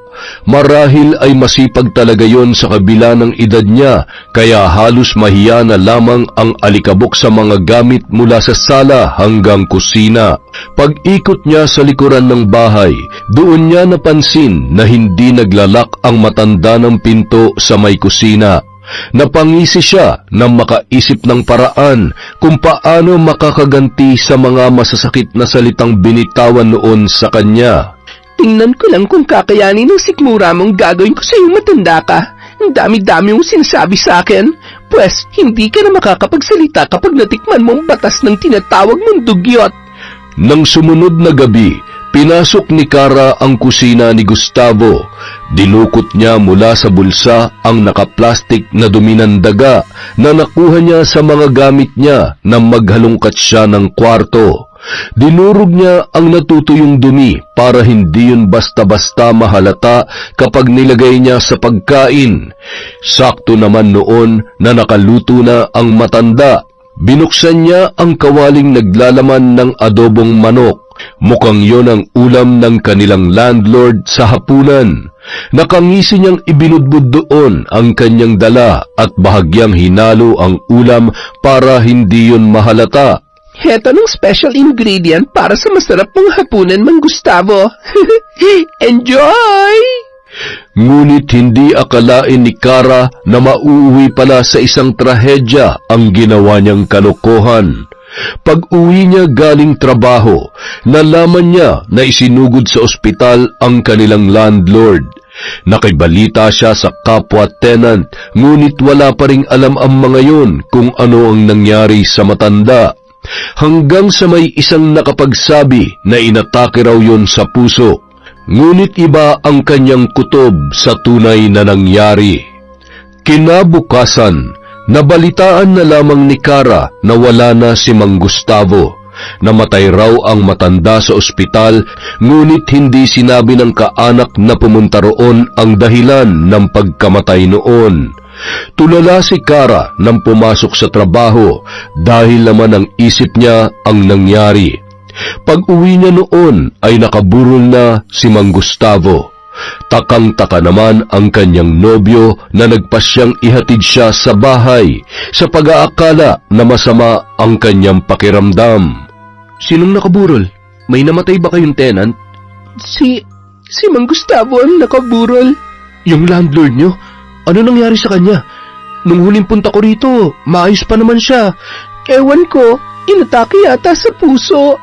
Marahil ay masipag talaga yon sa kabila ng edad niya, kaya halos mahiya na lamang ang alikabok sa mga gamit mula sa sala hanggang kusina. Pag-ikot niya sa likuran ng bahay, doon niya napansin na hindi naglalak ang matanda ng pinto sa may kusina. Napangisi siya na makaisip ng paraan kung paano makakaganti sa mga masasakit na salitang binitawan noon sa kanya. Tingnan ko lang kung kakayanin ng sikmura mong gagawin ko sa iyong matanda ka. Ang dami-dami mong sinasabi sa akin. Pwes, hindi ka na makakapagsalita kapag natikman mo ang batas ng tinatawag mong dugyot. Nang sumunod na gabi, pinasok ni Kara ang kusina ni Gustavo. Dinukot niya mula sa bulsa ang nakaplastik na dumi ng daga na nakuha niya sa mga gamit niya nang maghalungkat siya ng kwarto. Dinurog niya ang natutuyong dumi para hindi yun basta-basta mahalata kapag nilagay niya sa pagkain. Sakto naman noon na nakaluto na ang matanda. Binuksan niya ang kawaling naglalaman ng adobong manok. Mukhang yon ang ulam ng kanilang landlord sa hapunan. Nakangisi niyang ibinudbud doon ang kanyang dala at bahagyang hinalo ang ulam para hindi yon mahalata. Heto ng special ingredient para sa masarap mong hapunan, Mang Gustavo. Enjoy! Ngunit hindi akalain ni Kara na mauuwi pala sa isang trahedya ang ginawa niyang kalokohan. Pag-uwi niya galing trabaho, nalaman niya na isinugod sa ospital ang kanilang landlord. Nakibalita siya sa kapwa tenant, ngunit wala pa ring alam ang mga yon kung ano ang nangyari sa matanda. Hanggang sa may isang nakapagsabi na inatake raw yon sa puso. Ngunit iba ang kanyang kutob sa tunay na nangyari. Kinabukasan, Nabalitaan na lamang ni Kara na wala na si Mang Gustavo. Namatay raw ang matanda sa ospital, ngunit hindi sinabi ng kaanak na pumunta roon ang dahilan ng pagkamatay noon. Tulala si Kara nang pumasok sa trabaho dahil naman ang isip niya ang nangyari. Pag-uwi niya noon ay nakaburol na si Mang Gustavo. Takang-taka naman ang kanyang nobyo na nagpasyang ihatid siya sa bahay sa pag-aakala na masama ang kanyang pakiramdam. Sinong nakaburol? May namatay ba kayong tenant? Si Mang Gustavo ang nakaburol. Yung landlord nyo? Ano nangyari sa kanya? Nung huling punta ko rito, maayos pa naman siya. Ewan ko, inatake yata sa puso.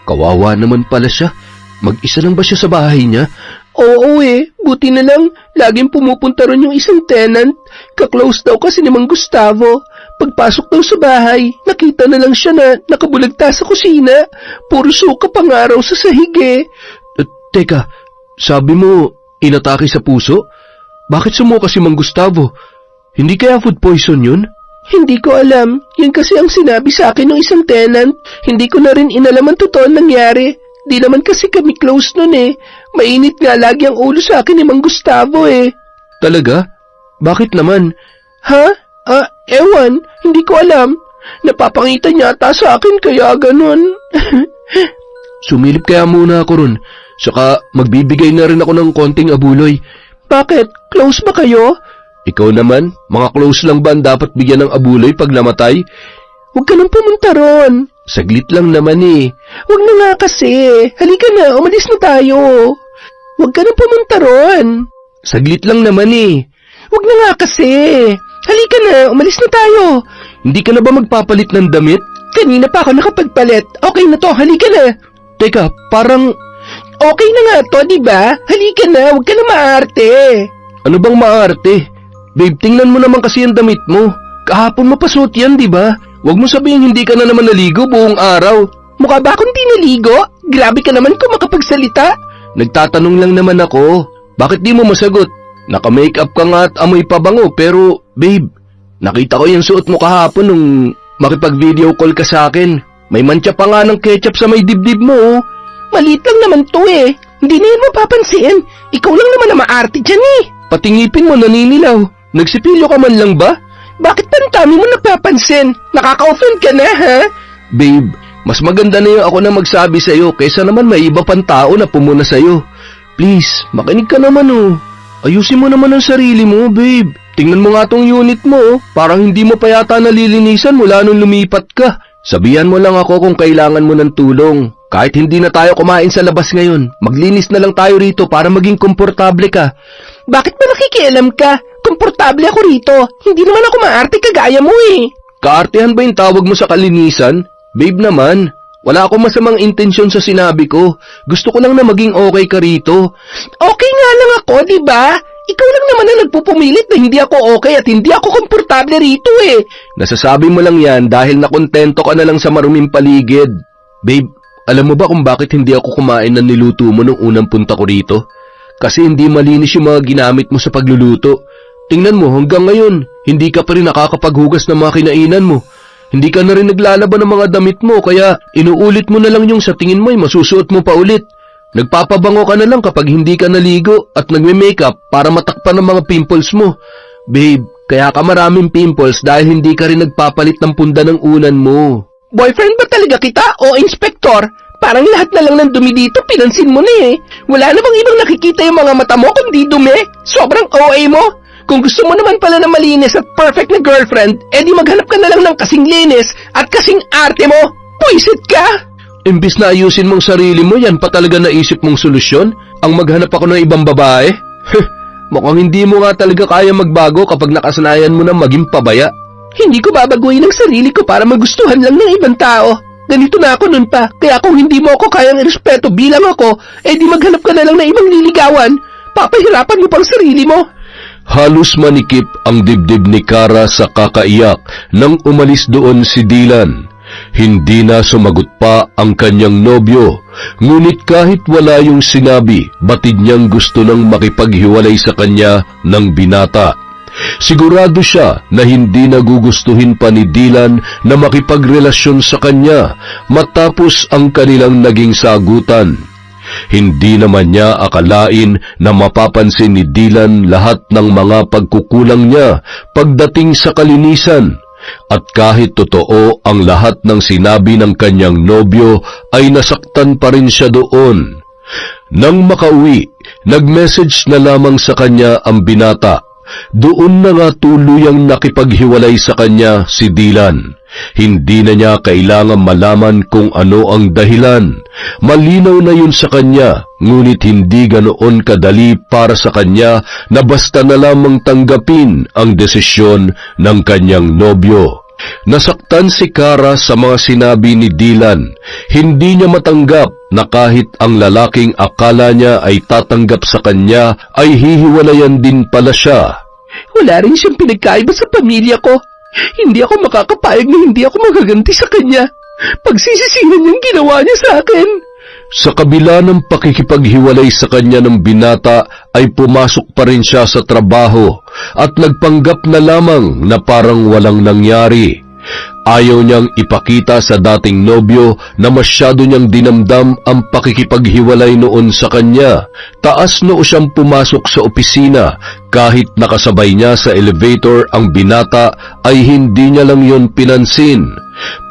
Kawawa naman pala siya. Mag-isa lang ba siya sa bahay niya? Oo buti na lang, laging pumupunta ron yung isang tenant. Ka-close daw kasi ni Mang Gustavo. Pagpasok daw sa bahay, nakita na lang siya na nakabulagta sa kusina. Puro suka pang araw sa sahig. Teka, sabi mo, inatake sa puso? Bakit sumuka si Mang Gustavo? Hindi kaya food poison yun? Hindi ko alam. Yun kasi ang sinabi sa akin ng isang tenant. Hindi ko na rin inalam ang totoo nangyari. Di naman kasi kami close nun Mainit nga lagi ang ulo sa akin ni Mang Gustavo Talaga? Bakit naman? Ha? Ewan. Hindi ko alam. Napapangitan yata sa akin kaya ganun. Sumilip kaya muna ako ron. Saka magbibigay na rin ako ng konting abuloy. Bakit? Close ba kayo? Ikaw naman, mga close lang ba ang dapat bigyan ng abuloy pag namatay? Huwag ka nang pumunta ron. Saglit lang naman Huwag na nga kasi. Halika na, umalis na tayo. Huwag ka nang pumunta ron. Saglit lang naman Huwag na nga kasi. Halika na, umalis na tayo. Hindi ka na ba magpapalit ng damit? Kanina pa ako nakapagpalit. Okay na to, halika na. Teka, parang... Okay na nga to, diba? Halika na, huwag ka na maarte. Ano bang maarte? Babe, tingnan mo naman kasi ang damit mo. Kahapon mo pa suot yan, diba? Huwag mo sabihin hindi ka na naman naligo buong araw. Mukha ba akong di naligo? Grabe ka naman kung makapagsalita. Nagtatanong lang naman ako. Bakit di mo masagot? Naka-makeup ka nga at amoy pabango pero, babe, nakita ko yung suot mo kahapon nung makipag-video call ka sa akin. May mantsa pa nga ng ketchup sa may dibdib mo. Maliit lang naman to Hindi na yun mapapansin. Ikaw lang naman na maarte dyan Pati ngipin mo naninilaw. Nagsipilyo ka man lang ba? Bakit tantami mo napapansin? Nakaka-offend ka na, ha? Babe, mas maganda na yung ako na magsabi sa'yo kaysa naman may iba pang tao na pumuna sa'yo. Please, makinig ka naman Ayusin mo naman ang sarili mo, babe. Tingnan mo nga tong unit mo Parang hindi mo pa yata nalilinisan mula nung lumipat ka. Sabihan mo lang ako kung kailangan mo ng tulong. Kahit hindi na tayo kumain sa labas ngayon, maglinis na lang tayo rito para maging komportable ka. Bakit ba nakikialam ka? Komportable ako rito. Hindi naman ako maarte kagaya mo Kaartehan ba yung tawag mo sa kalinisan? Babe naman, wala akong masamang intensyon sa sinabi ko. Gusto ko lang na maging okay ka rito. Okay nga lang ako, di ba? Ikaw lang naman na nagpupumilit na hindi ako okay at hindi ako komportable rito Nasasabi mo lang yan dahil nakontento ka na lang sa maruming paligid. Babe, alam mo ba kung bakit hindi ako kumain ng niluto mo nung unang punta ko rito? Kasi hindi malinis yung mga ginamit mo sa pagluluto. Tingnan mo, hanggang ngayon, hindi ka pa rin nakakapaghugas ng mga kinainan mo. Hindi ka na rin naglalaban ng mga damit mo, kaya inuulit mo na lang yung sa tingin mo ay masusuot mo pa ulit. Nagpapabango ka na lang kapag hindi ka naligo at nagme-makeup para matakpan ng mga pimples mo. Babe, kaya ka maraming pimples dahil hindi ka rin nagpapalit ng punda ng unan mo. Boyfriend ba talaga kita o inspektor? Parang lahat na lang ng dumi dito pinansin mo na Wala na bang ibang nakikita yung mga mata mo kundi dumi? Sobrang OA mo. Kung gusto mo naman pala na malinis at perfect na girlfriend, edi maghanap ka na lang ng kasing linis at kasing arte mo. Puisit ka! Imbis na ayusin mong sarili mo, yan pa talaga naisip mong solusyon? Ang maghanap ako ng ibang babae? Mukhang hindi mo nga talaga kaya magbago kapag nakasanayan mo na maging pabaya. Hindi ko babaguhin ang sarili ko para magustuhan lang ng ibang tao. Ganito na ako nun pa, kaya kung hindi mo ako kayang irespeto bilang ako, edi maghanap ka na lang ng ibang liligawan. Papahirapan mo pang sarili mo. Halos manikip ang dibdib ni Kara sa kakaiyak nang umalis doon si Dylan. Hindi na sumagot pa ang kanyang nobyo, ngunit kahit wala yung sinabi, batid niyang gusto nang makipaghiwalay sa kanya ng binata. Sigurado siya na hindi nagugustuhin pa ni Dylan na makipagrelasyon sa kanya matapos ang kanilang naging sagutan. Hindi naman niya akalain na mapapansin ni Dylan lahat ng mga pagkukulang niya pagdating sa kalinisan. At kahit totoo ang lahat ng sinabi ng kanyang nobyo, ay nasaktan pa rin siya doon. Nang makauwi, nag-message na lamang sa kanya ang binata. Doon na nga tuluyang nakipaghiwalay sa kanya si Dylan. Hindi na niya kailangan malaman kung ano ang dahilan. Malinaw na yun sa kanya, ngunit hindi ganoon kadali para sa kanya na basta na lamang tanggapin ang desisyon ng kanyang nobyo. Nasaktan si Kara sa mga sinabi ni Dylan. Hindi niya matanggap na kahit ang lalaking akala niya ay tatanggap sa kanya ay hihiwalayan din pala siya. Wala rin siyang pinagkaiba sa pamilya ko. Hindi ako makakapayag na hindi ako magaganti sa kanya. Pagsisisihan niyang ginawa niya sa akin. Sa kabila ng pakikipaghiwalay sa kanya ng binata ay pumasok pa rin siya sa trabaho at nagpanggap na lamang na parang walang nangyari. Ayaw niyang ipakita sa dating nobyo na masyado niyang dinamdam ang pakikipaghiwalay noon sa kanya. Taas noo siyang pumasok sa opisina. Kahit nakasabay niya sa elevator ang binata ay hindi niya lang yon pinansin.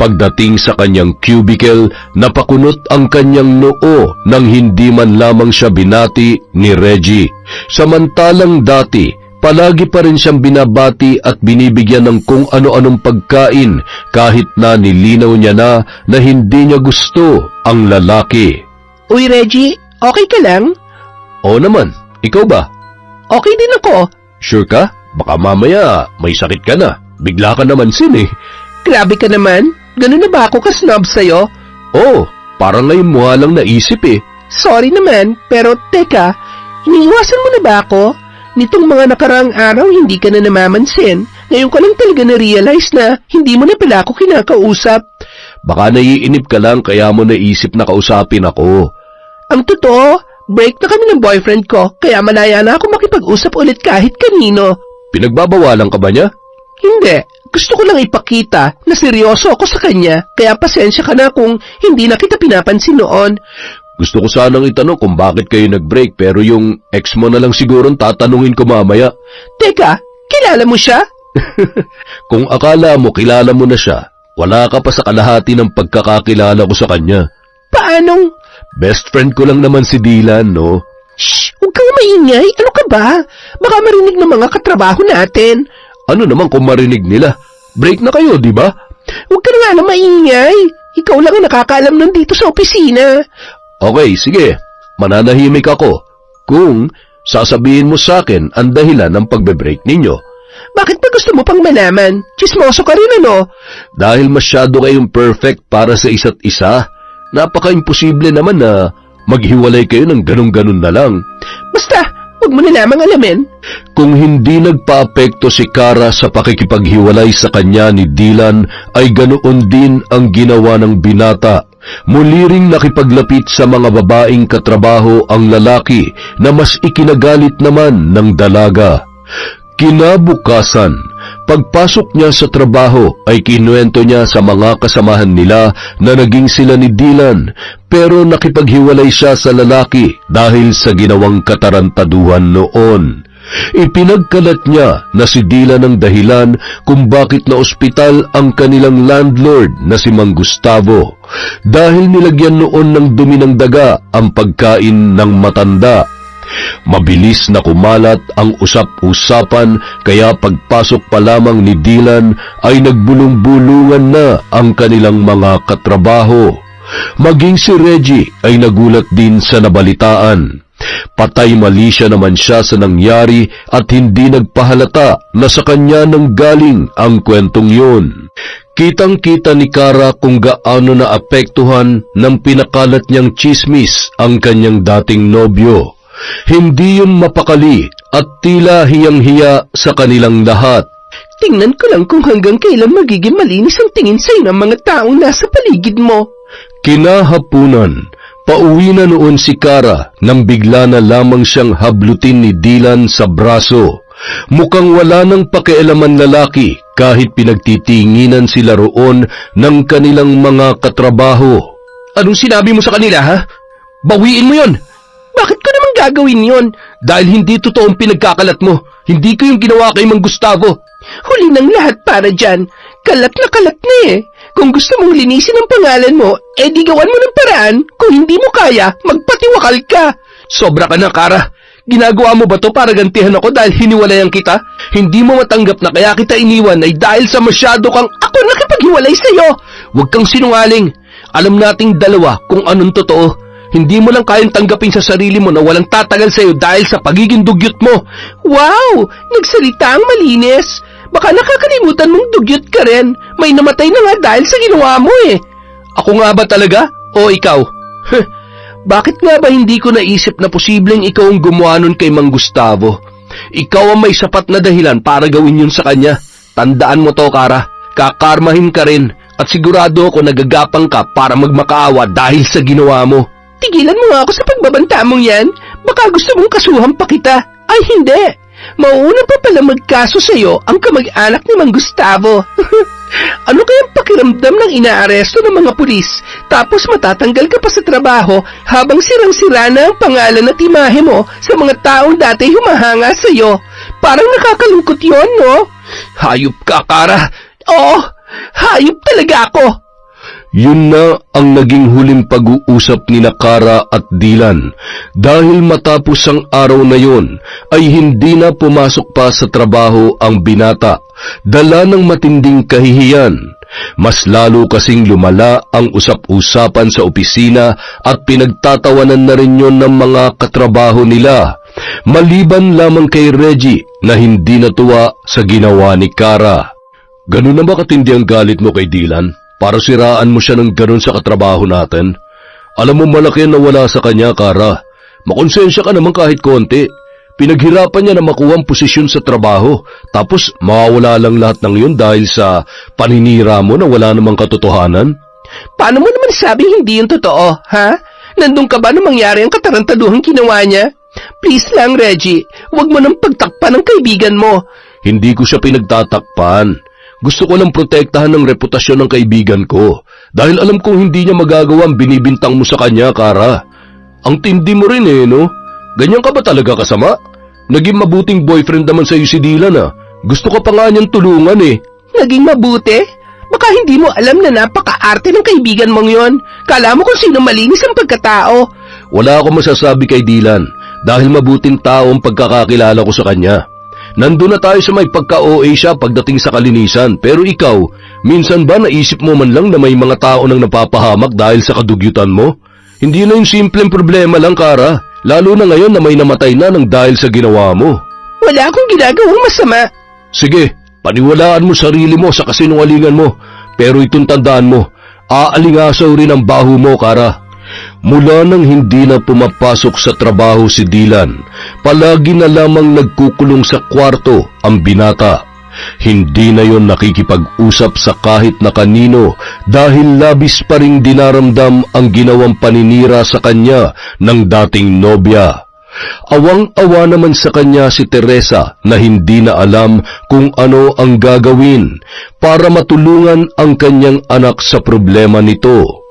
Pagdating sa kanyang cubicle, napakunot ang kanyang noo nang hindi man lamang siya binati ni Reggie. Samantalang dati, palagi pa rin siyang binabati at binibigyan ng kung ano-anong pagkain kahit na nilinaw niya na hindi niya gusto ang lalaki. Uy, Reggie, okay ka lang? Oo naman, ikaw ba? Okay din ako. Sure ka? Baka mamaya may sakit ka na. Bigla ka naman eh. Grabe ka naman. Ganun na ba ako ka-snob sa'yo? Oo, parang ngayon mo lang naisip eh. Sorry naman, pero teka, iniiwasan mo na ba ako? Nitong mga nakaraang araw, hindi ka na namamansin. Ngayon ko lang talaga na-realize na hindi mo na pala ako kinakausap. Baka naiinip ka lang kaya mo naisip na kausapin ako. Ang totoo, break na kami ng boyfriend ko, kaya malaya na ako makipag-usap ulit kahit kanino. Pinagbabawalan ka ba niya? Hindi. Gusto ko lang ipakita na seryoso ako sa kanya, kaya pasensya ka na kung hindi na kita pinapansin noon. Gusto ko sanang itanong kung bakit kayo nag-break pero yung ex mo na lang siguro tatanungin ko mamaya. Teka, kilala mo siya? Kung akala mo kilala mo na siya, wala ka pa sa kalahati ng pagkakakilala ko sa kanya. Paanong? Best friend ko lang naman si Dylan, no? Shh! Huwag kang maingay. Ano ka ba? Baka marinig ng mga katrabaho natin. Ano naman kung marinig nila? Break na kayo, di ba? Huwag ka na nga na maingay. Ikaw lang ang nakakaalam nandito sa opisina. Okay, sige. Mananahimik ako. Kung sasabihin mo sa akin ang dahilan ng pagbe-break ninyo. Bakit ba gusto mo pang malaman? Chismoso ka rin, ano? Dahil masyado kayong perfect para sa isa't isa. Napaka-imposible naman na maghiwalay kayo ng ganun-ganun na lang. Basta, huwag mo na lamang alamin. Kung hindi nagpa-apekto si Kara sa pakikipaghiwalay sa kanya ni Dylan, ay ganoon din ang ginawa ng binata. Muli ring nakipaglapit sa mga babaeng katrabaho ang lalaki na mas ikinagalit naman ng dalaga. Kinabukasan, pagpasok niya sa trabaho ay kinuwento niya sa mga kasamahan nila na naging sila ni Dylan pero nakipaghiwalay siya sa lalaki dahil sa ginawang katarantaduhan noon. Ipinagkalat niya na si Dylan ang dahilan kung bakit na ospital ang kanilang landlord na si Mang Gustavo dahil nilagyan noon ng dumi ng daga ang pagkain ng matanda. Mabilis na kumalat ang usap-usapan kaya pagpasok pa lamang ni Dylan ay nagbulong-bulungan na ang kanilang mga katrabaho. Maging si Reggie ay nagulat din sa nabalitaan. Patay mali siya naman siya sa nangyari at hindi nagpahalata na sa kanya nang galing ang kwentong yun. Kitang-kita ni Kara kung gaano naapektuhan ng pinakalat niyang chismis ang kanyang dating nobyo. Hindi yun mapakali at tila hiyang-hiya sa kanilang lahat. Tingnan ko lang kung hanggang kailan magiging malinis ang tingin sa'yo ng mga taong nasa paligid mo. Kinahapunan, pauwi na noon si Kara nang bigla na lamang siyang hablutin ni Dylan sa braso. Mukhang wala nang pakialaman lalaki kahit pinagtitinginan sila roon ng kanilang mga katrabaho. Anong sinabi mo sa kanila, ha? Bawiin mo yon. Bakit ko naman gagawin yon? Dahil hindi totoong pinagkakalat mo. Hindi ko yung ginawa kay Mang Gustavo. Huli ng lahat para dyan. Kalat na eh. Kung gusto mong linisin ang pangalan mo, di gawan mo ng paraan. Kung hindi mo kaya, magpatiwakal ka. Sobra ka na, Kara. Ginagawa mo ba to para gantihan ako dahil hiniwalayan kita? Hindi mo matanggap na kaya kita iniwan ay dahil sa masyado kang ako nakipaghiwalay sa'yo. Huwag kang sinungaling. Alam nating dalawa kung anong totoo. Hindi mo lang kayang tanggapin sa sarili mo na walang tatagal sa'yo dahil sa pagiging dugyot mo. Wow! Nagsalita ang malinis. Baka nakakalimutan mong dugyot ka rin. May namatay na nga dahil sa ginawa mo eh. Ako nga ba talaga? O ikaw? Bakit nga ba hindi ko naisip na posibleng ikaw ang gumawa nun kay Mang Gustavo? Ikaw ang may sapat na dahilan para gawin yun sa kanya. Tandaan mo to, Kara. Kakarmahin ka rin at sigurado ako nagagapang ka para magmakaawa dahil sa ginawa mo. Tigilan mo nga ako sa pagbabanta mong yan. Baka gusto mong kasuhan pa kita. Ay hindi. Mauuna pa pala magkaso sa'yo ang kamag-anak ni Mang Gustavo. Ano kayang pakiramdam ng inaaresto ng mga pulis tapos matatanggal ka pa sa trabaho habang sirang-sira na ang pangalan at imahe mo sa mga taong dati humahanga sa'yo? Parang nakakalungkot yon, no? Hayop ka, Kara. Oo, hayop talaga ako. Yun na ang naging huling pag-uusap ni Kara at Dylan dahil matapos ang araw na yon ay hindi na pumasok pa sa trabaho ang binata, dala ng matinding kahihiyan. Mas lalo kasing lumala ang usap-usapan sa opisina at pinagtatawanan na rin yon ng mga katrabaho nila, maliban lamang kay Reggie na hindi natuwa sa ginawa ni Kara. Ganun na ba katindi ang galit mo kay Dylan? Para siraan mo siya ng ganun sa katrabaho natin? Alam mo malaki na wala sa kanya, Kara. Makonsensya ka naman kahit konti. Pinaghirapan niya na makuha ang posisyon sa trabaho, tapos mawawala lang lahat ng yun dahil sa paninira mo na wala namang katotohanan? Paano mo naman sabing hindi yung totoo, ha? Nandun ka ba nung mangyari ang katarantaduhang ginawa niya? Please lang, Reggie, huwag mo nang pagtakpan ng kaibigan mo. Hindi ko siya pinagtatakpan. Gusto ko lang protektahan ng reputasyon ng kaibigan ko dahil alam kong hindi niya magagawa ang binibintang mo sa kanya, Kara. Ang tindi mo rin eh, no? Ganyan ka ba talaga kasama? Naging mabuting boyfriend naman sa'yo si Dylan, ah. Gusto ko pa nga niyang tulungan eh. Naging mabuti? Baka hindi mo alam na napaka-arte ng kaibigan mong yon. Kala mo kung sino malinis ang pagkatao. Wala akong masasabi kay Dylan dahil mabuting tao ang pagkakakilala ko sa kanya. Nandun na tayo sa may pagka-OA siya pagdating sa kalinisan, pero ikaw, minsan ba naisip mo man lang na may mga tao nang napapahamak dahil sa kadugyutan mo? Hindi na yung simpleng problema lang, Kara, lalo na ngayon na may namatay na nang dahil sa ginawa mo. Wala akong ginagawang masama. Sige, paniwalaan mo sarili mo sa kasinungalingan mo, pero itong tandaan mo, aalingasaw rin ang baho mo, Kara. Mula nang hindi na pumapasok sa trabaho si Dylan, palagi na lamang nagkukulong sa kwarto ang binata. Hindi na yon nakikipag-usap sa kahit na kanino dahil labis pa ring dinaramdam ang ginawang paninira sa kanya ng dating nobya. Awang-awa naman sa kanya si Teresa na hindi na alam kung ano ang gagawin para matulungan ang kanyang anak sa problema nito.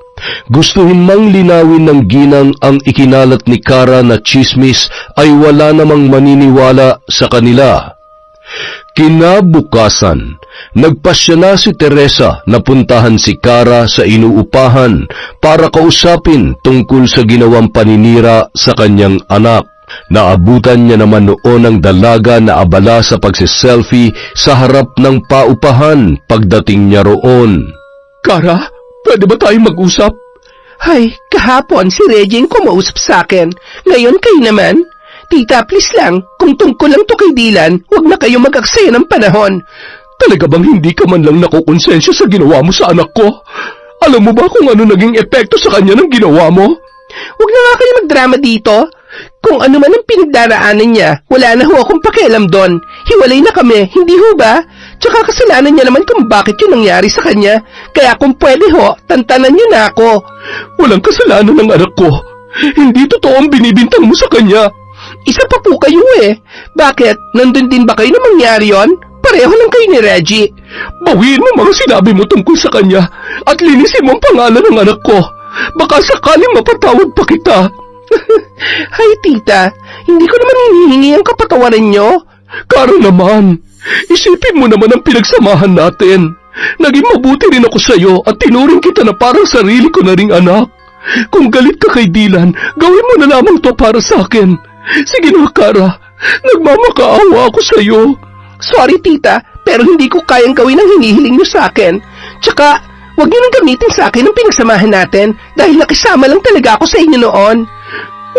Gustuhin mang linawin ng ginang ang ikinalat ni Kara na tsismis ay wala namang maniniwala sa kanila. Kinabukasan, nagpasya na si Teresa na puntahan si Kara sa inuupahan para kausapin tungkol sa ginawang paninira sa kanyang anak. Naabutan niya naman noon ang dalaga na abala sa pagsiselfie sa harap ng paupahan pagdating niya roon. Kara, pwede ba tayong mag-usap? Ay, kahapon si Reggie ang kumausap sa akin. Ngayon kayo naman. Tita, please lang, kung tungkol lang to kay Dylan, huwag na kayo mag-aksaya ng panahon. Talaga bang hindi ka man lang nakukonsensya sa ginawa mo sa anak ko? Alam mo ba kung ano naging epekto sa kanya ng ginawa mo? Huwag na nga kayo magdrama dito. Kung ano man ang pinagdaraanan niya, wala na ho akong pakialam doon. Hiwalay na kami, hindi ho ba? Tsaka kasalanan niya naman kung bakit yun nangyari sa kanya. Kaya kung pwede ho, tantanan niyo na ako. Walang kasalanan ng anak ko. Hindi totoo ang binibintang mo sa kanya. Isa pa po kayo eh. Bakit? Nandun din ba kayo na mangyari yon? Pareho lang kayo ni Reggie. Bawiin mo mga sinabi mo tungkol sa kanya at linisin mo ang pangalan ng anak ko. Baka sakaling mapatawad pa kita. Hay tita, hindi ko naman hinihingi ang kapatawaran nyo. Kara naman, isipin mo naman ang pinagsamahan natin. Naging mabuti rin ako sa iyo at tinuring kita na parang sarili ko na ring anak. Kung galit ka kay Dylan, gawin mo na lamang to para sa akin. Sige na, Kara, nagmamakaawa ako sa iyo. Sorry tita, pero hindi ko kayang gawin ang hinihiling nyo sa akin. Tsaka, huwag nyo nang gamitin sa akin ang pinagsamahan natin dahil nakisama lang talaga ako sa inyo noon.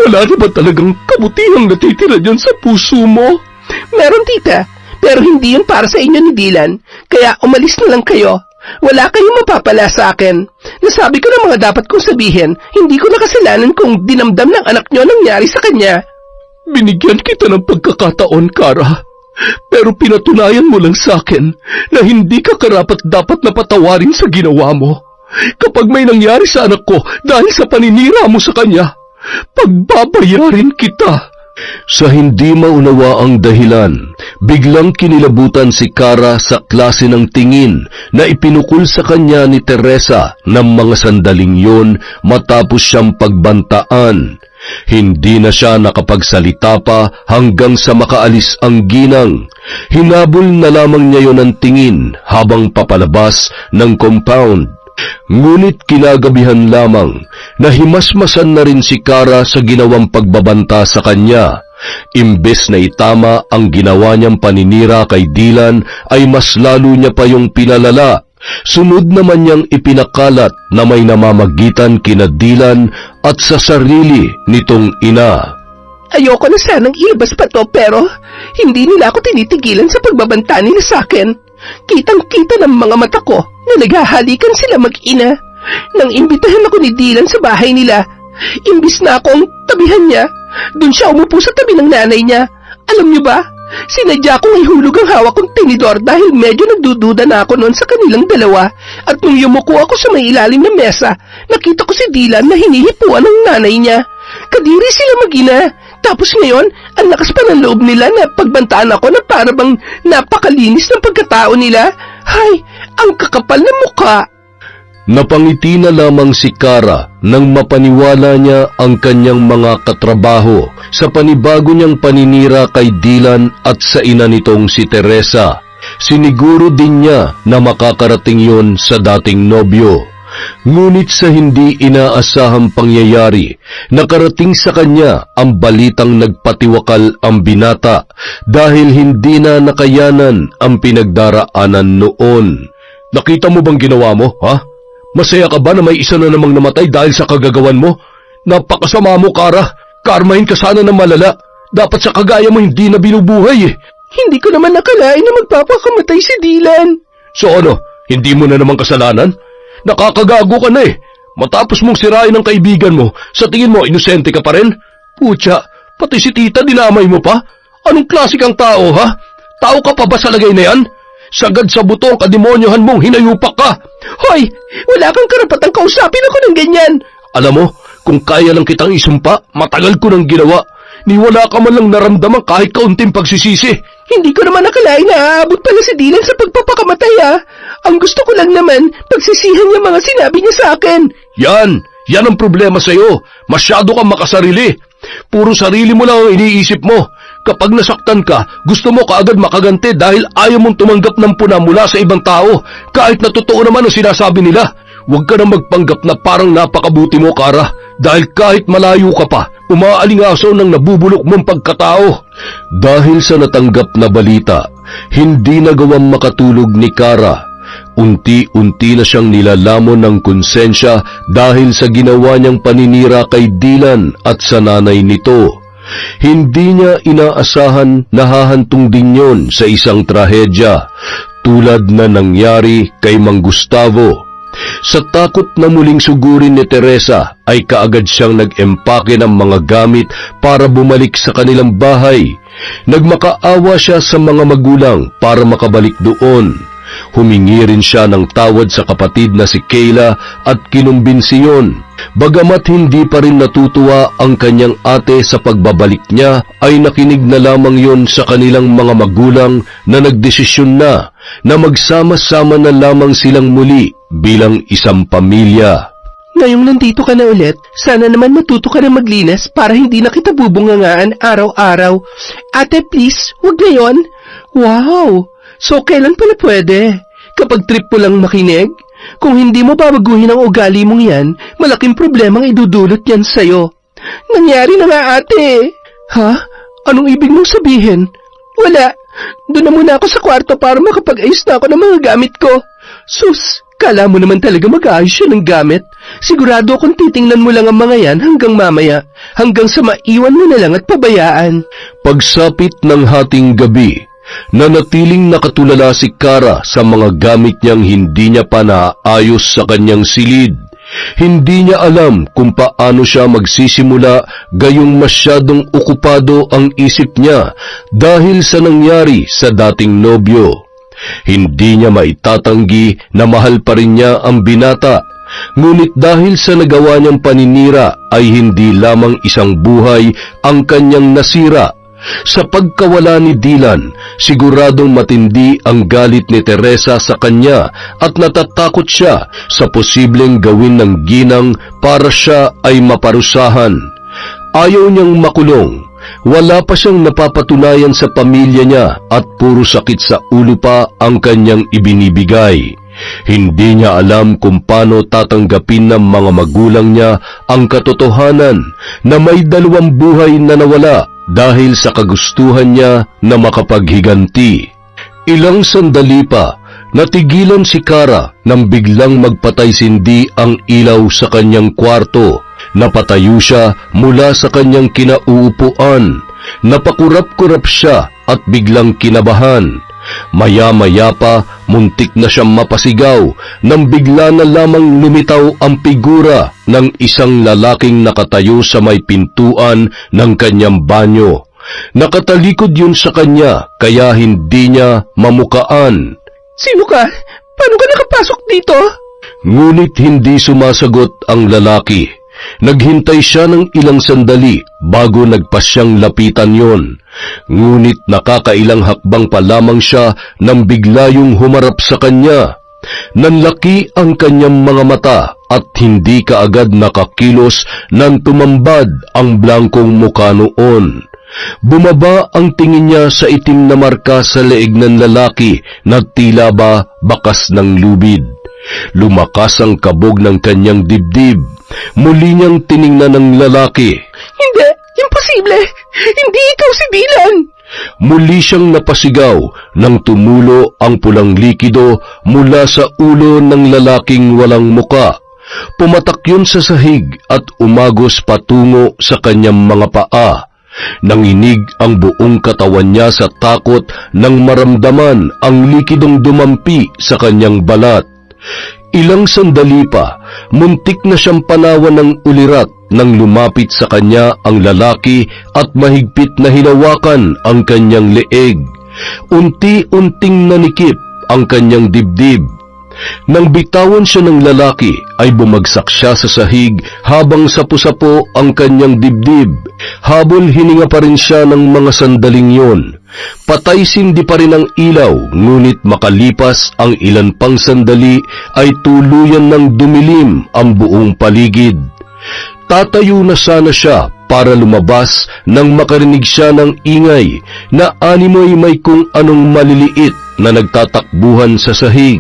Wala na ba talagang kabutihang natitira dyan sa puso mo? Meron tita, pero hindi yun para sa inyo ni Dylan, kaya umalis na lang kayo. Wala kayong mapapala sa akin. Nasabi ko na mga dapat kong sabihin, hindi ko nakasalanan kung dinamdam ng anak nyo nangyari sa kanya. Binigyan kita ng pagkakataon, Kara. Pero pinatunayan mo lang sa akin na hindi ka karapat-dapat na patawarin sa ginawa mo. Kapag may nangyari sa anak ko dahil sa paninira mo sa kanya, pagbabayarin kita. Sa hindi maunawa ang dahilan, biglang kinilabutan si Kara sa klase ng tingin na ipinukol sa kanya ni Teresa ng mga sandaling yun matapos siyang pagbantaan. Hindi na siya nakapagsalita pa hanggang sa makaalis ang ginang. Hinabol na lamang niya yon ng tingin habang papalabas ng compound. Ngunit kinagabihan lamang, nahimasmasan na rin si Kara sa ginawang pagbabanta sa kanya. Imbes na itama ang ginawa niyang paninira kay Dylan, ay mas lalo niya pa yung pinalala. Sunod naman niyang ipinakalat na may namamagitan kina Dylan at sa sarili nitong ina. Ayoko na sanang ilabas pa to pero hindi nila ako tinitigilan sa pagbabanta nila sa akin. Kitang-kita ng mga mata ko na naghahalikan sila mag-ina. Nang imbitahan ako ni Dylan sa bahay nila, imbis na akong tabihan niya, doon siya umupo sa tabi ng nanay niya. Alam niyo ba, sinadya kong ihulog ang hawak kong tinidor dahil medyo nagdududa na ako noon sa kanilang dalawa. At nung yumuko ako sa may ilalim ng mesa, nakita ko si Dylan na hinihipuan ng nanay niya. Kadiri sila mag-ina. Tapos ngayon, ang lakas pa ng loob nila na pagbantaan ako na para bang napakalinis ng pagkatao nila. Hay, ang kakapal na mukha. Napangiti na lamang si Kara nang mapaniwala niya ang kanyang mga katrabaho sa panibago niyang paninira kay Dylan at sa ina nitong si Teresa. Siniguro din niya na makakarating yon sa dating nobyo. Ngunit sa hindi inaasahang pangyayari, nakarating sa kanya ang balitang nagpatiwakal ang binata dahil hindi na nakayanan ang pinagdaraanan noon. Nakita mo bang ginawa mo, ha? Masaya ka ba na may isa na namang namatay dahil sa kagagawan mo? Napakasama mo, Kara. Karmahin ka sana ng malala. Dapat sa kagaya mo hindi na binubuhay eh. Hindi ko naman nakalain na magpapakamatay si Dylan. So ano, hindi mo na naman kasalanan? Nakakagago ka na eh. Matapos mong sirain ang kaibigan mo, sa tingin mo inosente ka pa rin? Putya, pati si tita dinamay mo pa? Anong klase kang tao, ha? Tao ka pa ba sa lagay na yan? Sagad sa buto ang kademonyohan mong hinayupak ka. Hoy, wala kang karapatang kausapin ako ng ganyan. Alam mo, kung kaya lang kitang isumpa, matagal ko nang ginawa. Ni wala ka man lang naramdaman kahit kaunting pagsisisi. Hindi ko naman nakalain na aabot pala si Dylan sa pagpapakamatay ha. Ang gusto ko lang naman, pagsisihan niya mga sinabi niya sa akin. Yan ang problema sa'yo. Masyado kang makasarili. Puro sarili mo lang ang iniisip mo. Kapag nasaktan ka, gusto mo kaagad makaganti dahil ayaw mong tumanggap ng puna mula sa ibang tao. Kahit na totoo naman ang sinasabi nila. Huwag ka nang magpanggap na parang napakabuti mo, Kara. Dahil kahit malayo ka pa, umaalingaso ng nabubulok mong pagkatao. Dahil sa natanggap na balita, hindi nagawang makatulog ni Kara. Unti-unti na siyang nilalamon ng konsensya dahil sa ginawa niyang paninira kay Dylan at sa nanay nito. Hindi niya inaasahan na hahantong din yon sa isang trahedya, tulad na nangyari kay Mang Gustavo. Sa takot na muling sugurin ni Teresa, ay kaagad siyang nag-empake ng mga gamit para bumalik sa kanilang bahay. Nagmakaawa siya sa mga magulang para makabalik doon. Humingi rin siya ng tawad sa kapatid na si Kayla at kinumbinsi yun. Bagamat hindi pa rin natutuwa ang kanyang ate sa pagbabalik niya, ay nakinig na lamang yon sa kanilang mga magulang na nagdesisyon na magsama-sama na lamang silang muli bilang isang pamilya. Ngayong nandito ka na ulit, sana naman matuto ka na maglinis para hindi na kita bubungangaan araw-araw. Ate, please, wag ngayon. Wow! So, kailan pala pwede? Kapag trip mo lang makinig? Kung hindi mo babaguhin ang ugali mong yan, malaking problemang idudulot yan sa'yo. Nangyari na nga, ate. Ha? Anong ibig mong sabihin? Wala. Doon na muna ako sa kwarto para makapag-ayos na ako ng mga gamit ko. Sus, kala mo naman talaga mag-aayos siya ng gamit. Sigurado akong titingnan mo lang ang mga yan hanggang mamaya, hanggang sa maiwan mo na lang at pabayaan. Pagsapit ng hating gabi, nanatiling nakatulala si Kara sa mga gamit niyang hindi niya pa naayos sa kanyang silid. Hindi niya alam kung paano siya magsisimula, gayong masyadong okupado ang isip niya dahil sa nangyari sa dating nobyo. Hindi niya maitatanggi na mahal pa rin niya ang binata, ngunit dahil sa nagawa niyang paninira ay hindi lamang isang buhay ang kanyang nasira. Sa pagkawala ni Dylan, siguradong matindi ang galit ni Teresa sa kanya at natatakot siya sa posibleng gawin ng ginang para siya ay maparusahan. Ayaw niyang makulong. Wala pa siyang napapatunayan sa pamilya niya at puro sakit sa ulo pa ang kanyang ibinibigay. Hindi niya alam kung paano tatanggapin ng mga magulang niya ang katotohanan na may dalawang buhay na nawala dahil sa kagustuhan niya na makapaghiganti. Ilang sandali pa, natigilan si Kara nang biglang magpatay-sindi ang ilaw sa kanyang kwarto. Napatayo siya mula sa kanyang kinauupuan. Napakurap-kurap siya at biglang kinabahan. Maya-maya pa, muntik na siyang mapasigaw nang bigla na lamang lumitaw ang figura ng isang lalaking nakatayo sa may pintuan ng kanyang banyo. Nakatalikod yun sa kanya kaya hindi niya mamukaan. Sino ka? Paano ka nakapasok dito? Ngunit hindi sumasagot ang lalaki. Naghintay siya ng ilang sandali bago nagpasyang lapitan yon. Ngunit nakakailang hakbang pa lamang siya nang bigla yung humarap sa kanya. Nanlaki ang kanyang mga mata at hindi kaagad nakakilos nang tumambad ang blangkong mukha noon. Bumaba ang tingin niya sa itim na marka sa leeg ng lalaki na tila ba bakas ng lubid. Lumakas ang kabog ng kanyang dibdib. Muli niyang tiningnan ng lalaki. Hindi! Imposible! Hindi ikaw si Dylan! Muli siyang napasigaw nang tumulo ang pulang likido mula sa ulo ng lalaking walang muka. Pumatak yun sa sahig at umagos patungo sa kanyang mga paa. Nanginig ang buong katawan niya sa takot nang maramdaman ang likidong dumampi sa kanyang balat. Ilang sandali pa, muntik na siyang panawan ng ulirat nang lumapit sa kanya ang lalaki at mahigpit na hinawakan ang kanyang leeg. Unti-unting nanikip ang kanyang dibdib. Nang bitawan siya ng lalaki, ay bumagsak siya sa sahig habang sapo-sapo ang kanyang dibdib. Habol hininga pa rin siya ng mga sandaling yon. Patay-sindi pa rin ang ilaw, ngunit makalipas ang ilan pang sandali ay tuluyan ng dumilim ang buong paligid. Tatayo na sana siya para lumabas nang makarinig siya ng ingay na animoy may kung anong maliliit na nagtatakbuhan sa sahig.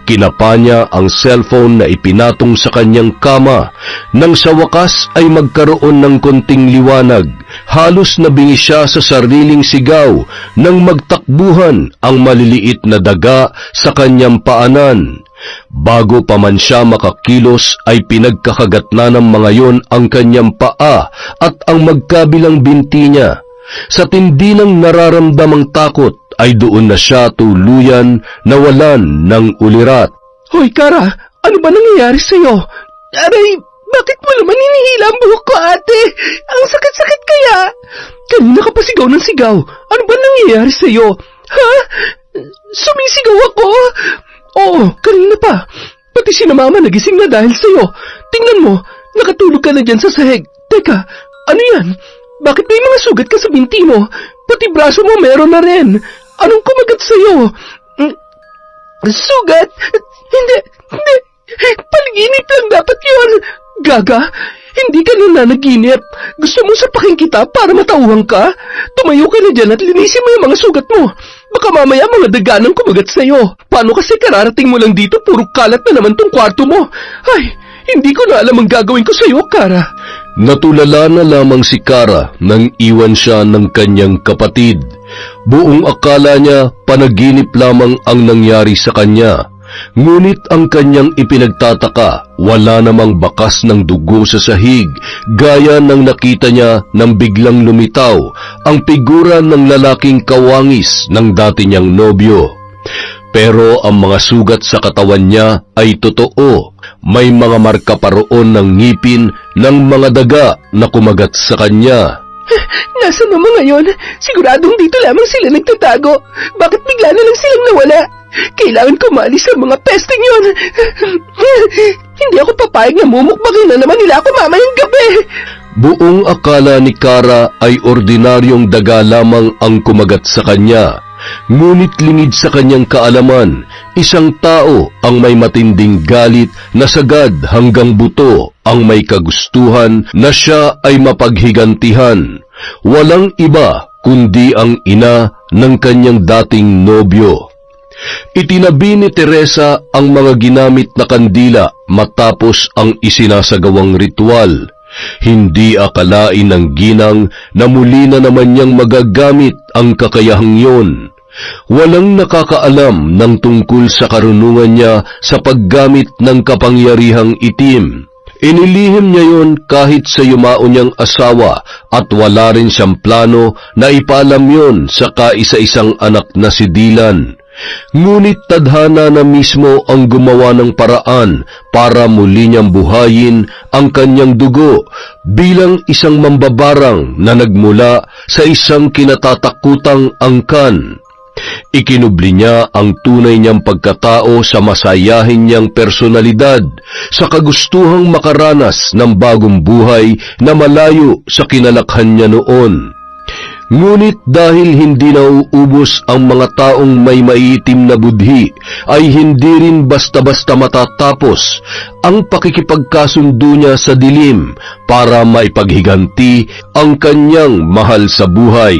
Kinapa niya ang cellphone na ipinatong sa kanyang kama. Nang sa wakas ay magkaroon ng konting liwanag, halos nabingi siya sa sariling sigaw nang magtakbuhan ang maliliit na daga sa kanyang paanan. Bago pa man siya makakilos ay pinagkakagat na ng mga yon ang kanyang paa at ang magkabilang binti niya. Sa tindi ng nararamdamang takot ay doon na siya tuluyan nawalan ng ulirat. Hoy, Kara! Ano ba nangyayari sa'yo? Aray, bakit mo naman hinihila ang buhok ko, ate? Ang sakit-sakit kaya! Kanina ka pa sigaw ng sigaw. Ano ba nangyayari sa'yo? Ha? Sumisigaw ako! Oo, kanina pa. Pati si na mama nagising na dahil sa'yo. Tingnan mo, nakatulog ka na dyan sa sahig. Teka, ano yan? Bakit may mga sugat ka sa binti mo? Pati braso mo meron na rin. Anong kumagat sa'yo? Sugat? Hindi. Paliginip lang dapat yun. Gaga, hindi ka na nanaginip. Gusto mo sapakin kita para matauhan ka? Tumayo ka na dyan at linisin mo yung mga sugat mo. Baka mamaya mga daganang kumagat sa'yo. Paano kasi kararating mo lang dito, puro kalat na naman tong kwarto mo? Ay, hindi ko na alam ang gagawin ko sa'yo, Kara. Natulala na lamang si Kara nang iwan siya ng kanyang kapatid. Buong akala niya panaginip lamang ang nangyari sa kanya. Ngunit ang kanyang ipinagtataka, wala namang bakas ng dugo sa sahig, gaya ng nakita niya nang biglang lumitaw ang figura ng lalaking kawangis ng dati niyang nobyo. Pero ang mga sugat sa katawan niya ay totoo. May mga marka pa roon ng ngipin ng mga daga na kumagat sa kanya. Nasaan naman ngayon? Siguradong dito lamang sila nagtatago. Bakit bigla na lang silang nawala? Kailangan ko maalis sa mga pesting yun. Hindi ako papayag na mumukbangin na naman nila ako mamayang gabi. Buong akala ni Kara ay ordinaryong daga lamang ang kumagat sa kanya. Ngunit lingid sa kanyang kaalaman, isang tao ang may matinding galit na sagad hanggang buto ang may kagustuhan na siya ay mapaghigantihan. Walang iba kundi ang ina ng kanyang dating nobyo. Itinabi ni Teresa ang mga ginamit na kandila matapos ang isinasagawang ritual. Hindi akalain ng ginang na muli na naman niyang magagamit ang kakayahang yun. Walang nakakaalam ng tungkol sa karunungan niya sa paggamit ng kapangyarihang itim. Inilihim niya yun kahit sa yumao niyang asawa at wala rin siyang plano na ipaalam yun sa kaisa-isang anak na si Dylan. Ngunit tadhana na mismo ang gumawa ng paraan para muli niyang buhayin ang kanyang dugo bilang isang mambabarang na nagmula sa isang kinatatakutang angkan. Ikinubli niya ang tunay niyang pagkatao sa masayahin niyang personalidad sa kagustuhang makaranas ng bagong buhay na malayo sa kinalakhan niya noon. Ngunit dahil hindi nauubos ang mga taong may maiitim na budhi, ay hindi rin basta-basta matatapos ang pakikipagkasundo niya sa dilim para maipaghiganti ang kanyang mahal sa buhay.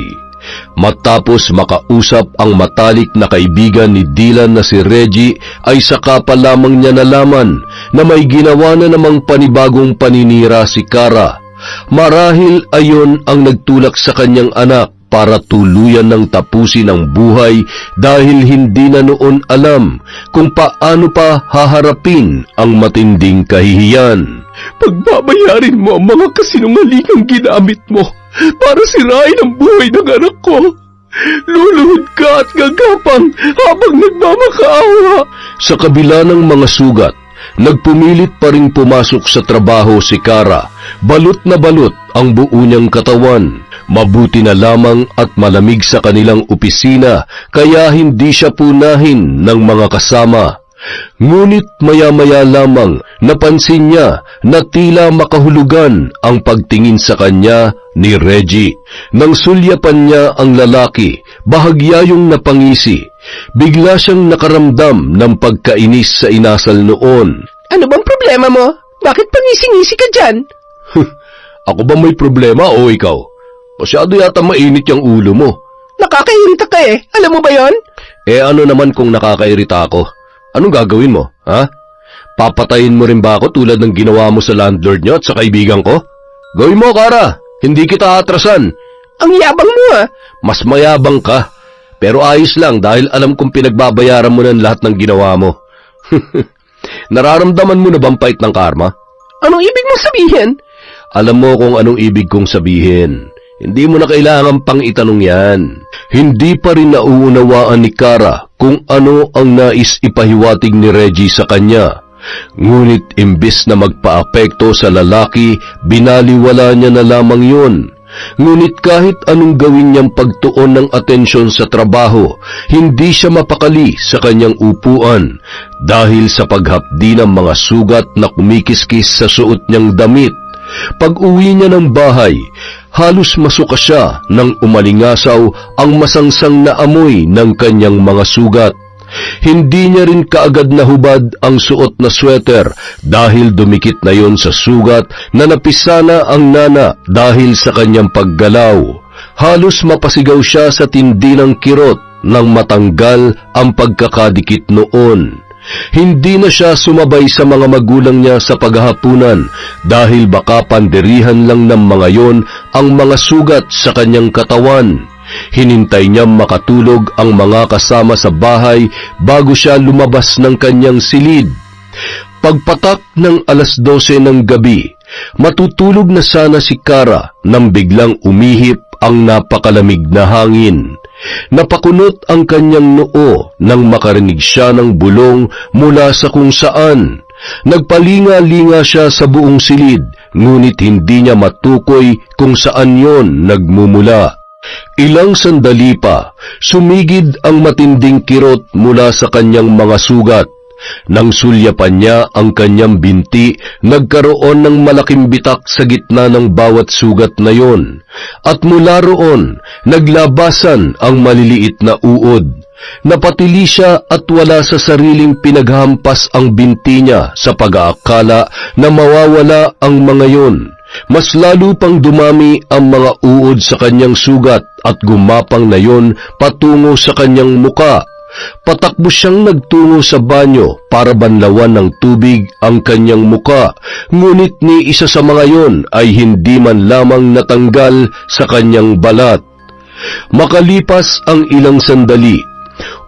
Matapos makausap ang matalik na kaibigan ni Dylan na si Reggie, ay saka pa lamang niya nalaman na may ginawa na namang panibagong paninira si Kara. Marahil ayon ang nagtulak sa kanyang anak para tuluyan ng tapusin ang buhay dahil hindi na noon alam kung paano pa haharapin ang matinding kahihiyan. Pagbabayarin mo ang mga kasinungalingang ginamit mo para sirain ang buhay ng anak ko. Luluhod ka at gagapang habang nagmamakaawa. Sa kabila ng mga sugat, nagpumilit pa ring pumasok sa trabaho si Kara. Balot na balot ang buo niyang katawan. Mabuti na lamang at malamig sa kanilang opisina, kaya hindi siya punahin ng mga kasama. Ngunit maya-maya lamang napansin niya na tila makahulugan ang pagtingin sa kanya ni Reggie. Nang sulyapan niya ang lalaki, bahagya yung napangisi. Bigla siyang nakaramdam ng pagkainis sa inasal noon. Ano bang problema mo? Bakit pangising-ngisi ka dyan? Ako ba may problema o ikaw? Masyado yata mainit yung ulo mo. Nakakairita ka eh. Alam mo ba yon? Ano naman kung nakakairita ako? Anong gagawin mo, ha? Papatayin mo rin ba ako tulad ng ginawa mo sa landlord niyo at sa kaibigan ko? Gawin mo, Kara. Hindi kita atrasan. Ang yabang mo ah. Mas mayabang ka. Pero ayos lang dahil alam kong pinagbabayaran mo ng lahat ng ginawa mo. Nararamdaman mo na bang pait ng karma? Anong ibig mong sabihin? Alam mo kung anong ibig kong sabihin. Hindi mo na kailangan pang itanong yan. Hindi pa rin nauunawaan ni Kara kung ano ang nais ipahiwatig ni Reggie sa kanya. Ngunit imbis na magpaapekto sa lalaki, binaliwala niya na lamang yun. Ngunit kahit anong gawin niyang pagtuon ng atensyon sa trabaho, hindi siya mapakali sa kanyang upuan dahil sa paghapdi ng mga sugat na kumikiskis sa suot niyang damit. Pag-uwi niya ng bahay, halos masuka siya nang umalingasaw ang masangsang na amoy ng kanyang mga sugat. Hindi niya rin kaagad nahubad ang suot na sweater dahil dumikit na yon sa sugat na napisana ang nana dahil sa kanyang paggalaw. Halos mapasigaw siya sa tindi ng kirot nang matanggal ang pagkakadikit noon. Hindi na siya sumabay sa mga magulang niya sa paghahapunan dahil baka pandirihan lang ng mga yon ang mga sugat sa kanyang katawan. Hinintay niyang makatulog ang mga kasama sa bahay bago siya lumabas ng kanyang silid. Pagpatak ng 12:00 ng gabi, matutulog na sana si Kara nang biglang umihip ang napakalamig na hangin. Napakunot ang kanyang noo nang makarinig siya ng bulong mula sa kung saan. Nagpalinga-linga siya sa buong silid, ngunit hindi niya matukoy kung saan yon nagmumula. Ilang sandali pa, sumigid ang matinding kirot mula sa kanyang mga sugat. Nang sulyapan niya ang kanyang binti, nagkaroon ng malaking bitak sa gitna ng bawat sugat na yon. At mula roon, naglabasan ang maliliit na uod. Napatili siya at wala sa sariling pinaghampas ang binti niya sa pag-aakala na mawawala ang mga yon. Mas lalo pang dumami ang mga uod sa kanyang sugat at gumapang na yon patungo sa kanyang muka. Patakbo siyang nagtungo sa banyo para banlawan ng tubig ang kanyang muka, ngunit ni isa sa mga yon ay hindi man lamang natanggal sa kanyang balat. Makalipas ang ilang sandali,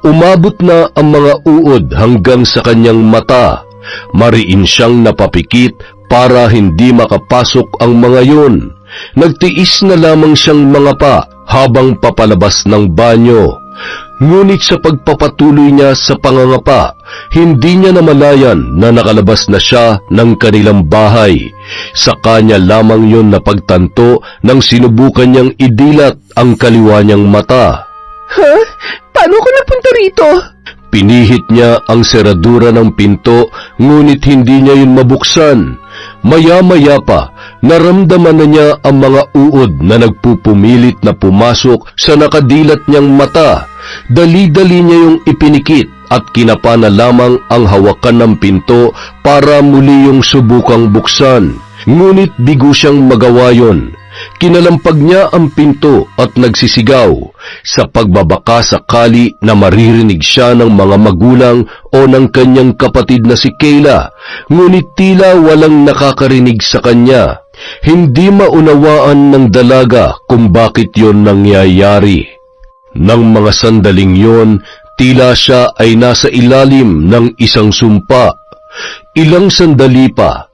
umabot na ang mga uod hanggang sa kanyang mata. Mariin siyang napapikit para hindi makapasok ang mga yon. Nagtiis na lamang siyang mangapa habang papalabas ng banyo. Ngunit sa pagpapatuloy niya sa pangangapa, hindi niya namalayan na nakalabas na siya ng kanilang bahay. Sa kanya lamang yon napagtanto nang sinubukan niyang idilat ang kaliwa niyang mata. Ha? Paano ko napunta rito? Pinihit niya ang seradura ng pinto, ngunit hindi niya yun mabuksan. Maya-maya pa, naramdaman na niya ang mga uod na nagpupumilit na pumasok sa nakadilat niyang mata. Dali-dali niya yung ipinikit at kinapa na lamang ang hawakan ng pinto para muli yung subukang buksan. Ngunit bigo siyang magawa yon. Kinalampag niya ang pinto at nagsisigaw sa pagbabaka sakali na maririnig siya ng mga magulang o ng kanyang kapatid na si Kayla, ngunit tila walang nakakarinig sa kanya. Hindi maunawaan ng dalaga kung bakit yon nangyayari. Nang mga sandaling yon, tila siya ay nasa ilalim ng isang sumpa. Ilang sandali pa,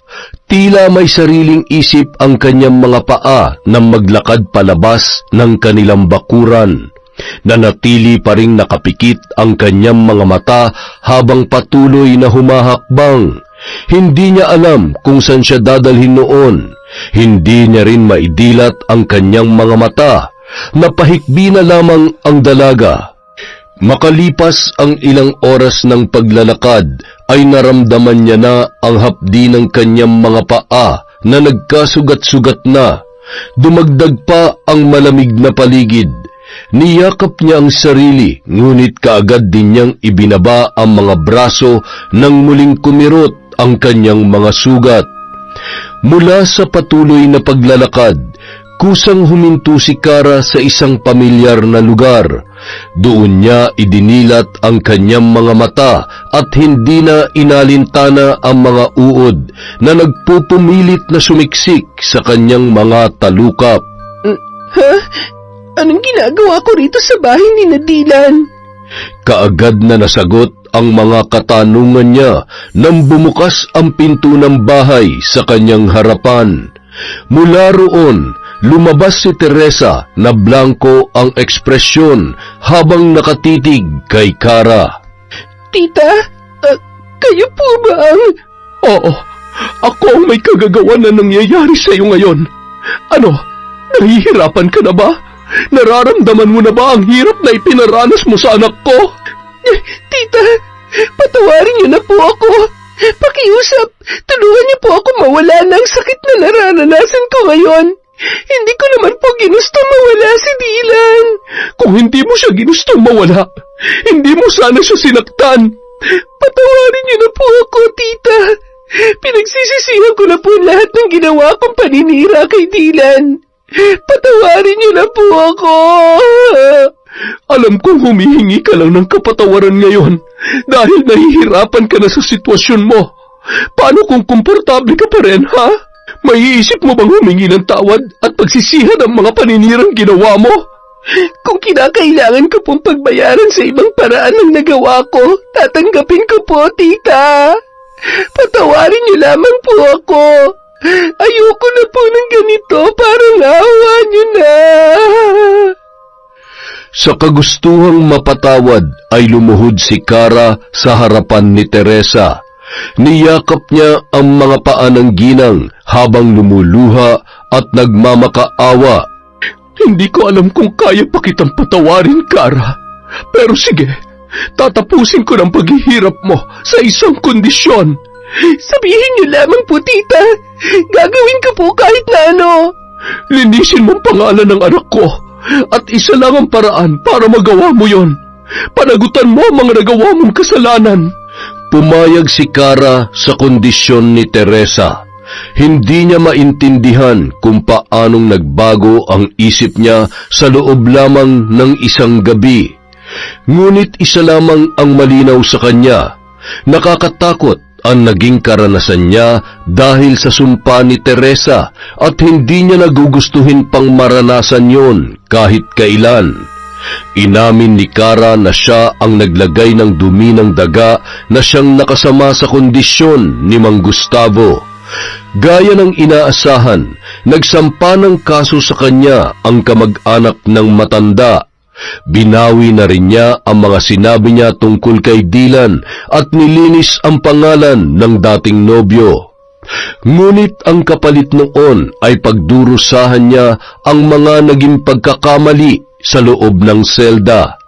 tila may sariling isip ang kanyang mga paa nang maglakad palabas ng kanilang bakuran. Nanatili pa ring nakapikit ang kanyang mga mata habang patuloy na humahakbang. Hindi niya alam kung saan siya dadalhin noon. Hindi niya rin maidilat ang kanyang mga mata. Napahikbi na lamang ang dalaga. Makalipas ang ilang oras ng paglalakad, ay naramdaman niya na ang hapdi ng kanyang mga paa na nagkasugat-sugat na. Dumagdag pa ang malamig na paligid. Niyakap niya ang sarili, ngunit kaagad din niyang ibinaba ang mga braso nang muling kumirot ang kanyang mga sugat. Mula sa patuloy na paglalakad, kusang huminto si Kara sa isang pamilyar na lugar. Doon niya idinilat ang kanyang mga mata at hindi na inalintana ang mga uod na nagpupumilit na sumiksik sa kanyang mga talukap. Ha? Anong ginagawa ko rito sa bahay ni Nadilan? Kaagad na nasagot ang mga katanungan niya nang bumukas ang pinto ng bahay sa kanyang harapan. Mula roon, lumabas si Teresa na blanko ang ekspresyon habang nakatitig kay Kara. Tita, kayo po ba ang... Oo, ako ang may kagagawa na nangyayari sa iyo ngayon. Ano? Nahihirapan ka na ba? Nararamdaman mo na ba ang hirap na ipinaranas mo sa anak ko? Tita, patawarin niyo na po ako. Pakiusap, tulungan niyo po ako mawala ng sakit na nararanasan ko ngayon. Hindi ko naman po ginusto mawala si Dylan. Kung hindi mo siya ginustong mawala, hindi mo sana siya sinaktan. Patawarin niyo na po ako, tita. Pinagsisisihan ko na po lahat ng ginawa kong paninira kay Dylan. Patawarin niyo na po ako. Alam kong humihingi ka lang ng kapatawaran ngayon dahil nahihirapan ka na sa sitwasyon mo. Paano kung komportable ka pa rin, ha? Maiisip mo bang humingi ng tawad at pagsisihan ang mga paninirang ginawa mo? Kung kinakailangan ko pong pagbayaran sa ibang paraan ng nagawa ko, tatanggapin ko po, tita. Patawarin niyo lamang po ako. Ayoko na po ng ganito, parang awa niyo na. Sa kagustuhang mapatawad ay lumuhod si Kara sa harapan ni Teresa. Niyakap niya ang mga paa ng ginang habang lumuluha at nagmamakaawa. Hindi ko alam kung kaya pa kitang patawarin, Kara. Pero sige, tatapusin ko ng paghihirap mo sa isang kondisyon. Sabihin niyo lamang po, tita. Gagawin ko po kahit na ano. Linisin mo ang pangalan ng anak ko at isa lang ang paraan para magawa mo yon. Panagutan mo ang mga nagawa mong kasalanan. Pumayag si Kara sa kondisyon ni Teresa. Hindi niya maintindihan kung paanong nagbago ang isip niya sa loob lamang ng isang gabi. Ngunit isa lamang ang malinaw sa kanya. Nakakatakot ang naging karanasan niya dahil sa sumpa ni Teresa at hindi niya nagugustuhin pang maranasan yon kahit kailan. Inamin ni Kara na siya ang naglagay ng dumi ng daga na siyang nakasama sa kondisyon ni Mang Gustavo. Gaya ng inaasahan, nagsampa ng kaso sa kanya ang kamag-anak ng matanda. Binawi na rin niya ang mga sinabi niya tungkol kay Dylan at nilinis ang pangalan ng dating nobyo. Ngunit ang kapalit noon ay pagdurusahan niya ang mga naging pagkakamali sa loob ng selda.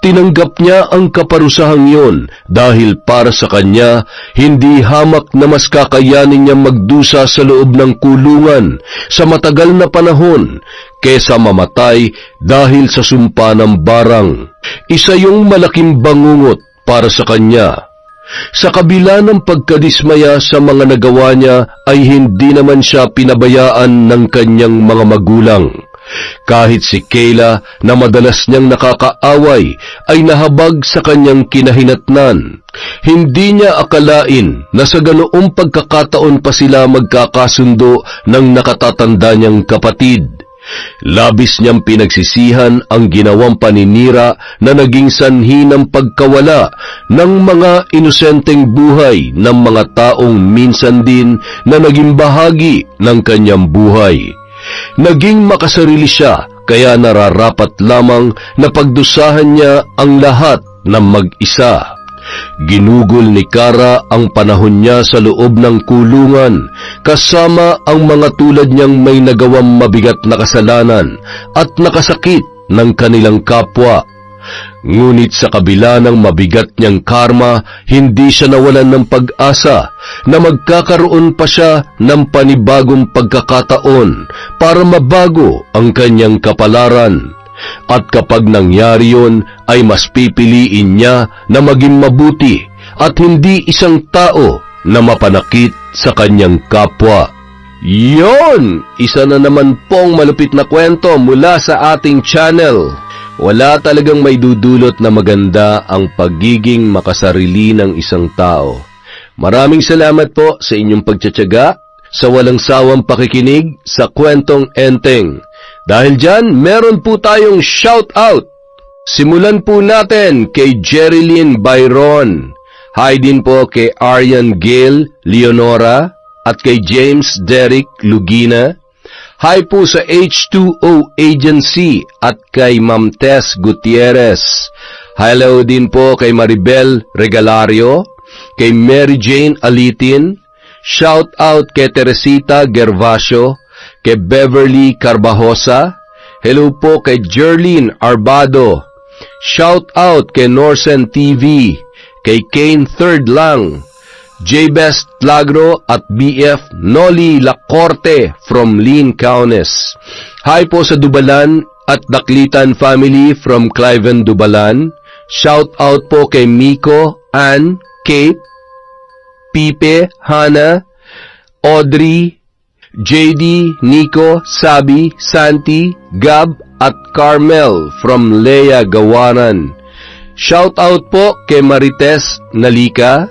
Tinanggap niya ang kaparusahang yon dahil para sa kanya, hindi hamak na mas kakayanin niya magdusa sa loob ng kulungan sa matagal na panahon kesa mamatay dahil sa sumpa ng barang. Isa yung malaking bangungot para sa kanya. Sa kabila ng pagkadismaya sa mga nagawa niya ay hindi naman siya pinabayaan ng kanyang mga magulang. Kahit si Kayla na madalas niyang nakakaaway ay nahabag sa kanyang kinahinatnan. Hindi niya akalain na sa ganoong pagkakataon pa sila magkakasundo ng nakatatanda niyang kapatid. Labis niyang pinagsisihan ang ginawang paninira na naging sanhi ng pagkawala ng mga inosenteng buhay ng mga taong minsan din na naging bahagi ng kanyang buhay. Naging makasarili siya kaya nararapat lamang na pagdusahan niya ang lahat ng mag-isa. Ginugol ni Kara ang panahon niya sa loob ng kulungan kasama ang mga tulad niyang may nagawang mabigat na kasalanan at nakasakit ng kanilang kapwa. Ngunit sa kabila ng mabigat niyang karma, hindi siya nawalan ng pag-asa na magkakaroon pa siya ng panibagong pagkakataon para mabago ang kanyang kapalaran. At kapag nangyari yon, ay mas pipiliin niya na maging mabuti at hindi isang tao na mapanakit sa kanyang kapwa. Yon! Isa na naman pong malupit na kwento mula sa ating channel. Wala talagang may dudulot na maganda ang pagiging makasarili ng isang tao. Maraming salamat po sa inyong pagtsatsaga, sa walang sawang pakikinig sa Kwentong Enteng. Dahil dyan, meron po tayong shout-out. Simulan po natin kay Jerilyn Byron. Hi din po kay Aryan Gail Leonora at kay James Derek Lugina. Hi po sa H2O Agency at kay Ma'am Tess Gutierrez. Hello din po kay Maribel Regalario, kay Mary Jane Alitin. Shout out kay Teresita Gervasio, kay Beverly Carbajosa. Hello po kay Jerlyn Arbado. Shout out kay Norsen TV, kay Kane Third Lang, J-Best Lagro at BF Noli Lacorte from Lean Kaunes. Hi po sa Dubalan at Daklitan family from Cliven Dubalan. Shout out po kay Miko, Ann, Kate, Pipe, Hana, Audrey, JD, Nico, Sabi, Santi, Gab at Carmel from Lea Gawaran. Shout out po kay Marites Nalika,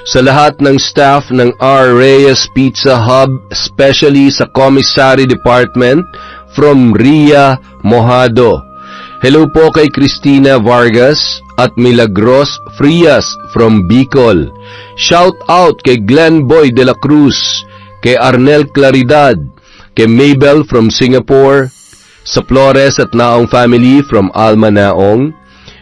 sa lahat ng staff ng R. Reyes Pizza Hub, especially sa Commissary Department from Ria Mojado. Hello po kay Cristina Vargas at Milagros Frias from Bicol. Shout out kay Glenn Boy de la Cruz, kay Arnel Claridad, kay Mabel from Singapore, sa Flores at Naong family from Alma Naong.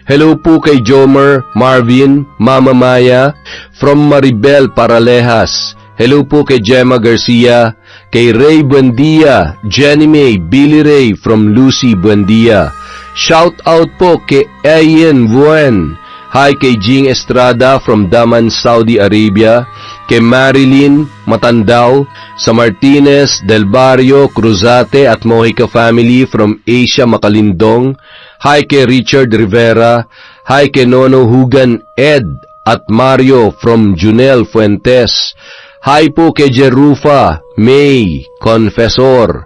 Hello po kay Jomer, Marvin, Mama Maya from Maribel Paralejas. Hello po kay Gemma Garcia, kay Ray Buendia, Jenny May, Billy Ray from Lucy Buendia. Shout out po kay Ian Buen. Hi kay Jing Estrada from Daman, Saudi Arabia, kay Marilyn Matandao, sa Martinez, Del Barrio, Cruzate at Mojica family from Asia Makalindong. Hi kay Richard Rivera, hi kay Nono Hugan Ed at Mario from Junel Fuentes. Hi po kay Jerufa, May, Confessor,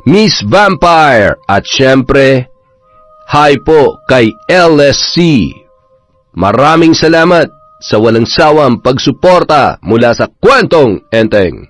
Miss Vampire at syempre, hi po kay LSC. Maraming salamat sa walang sawang pagsuporta mula sa Kwentong Enteng.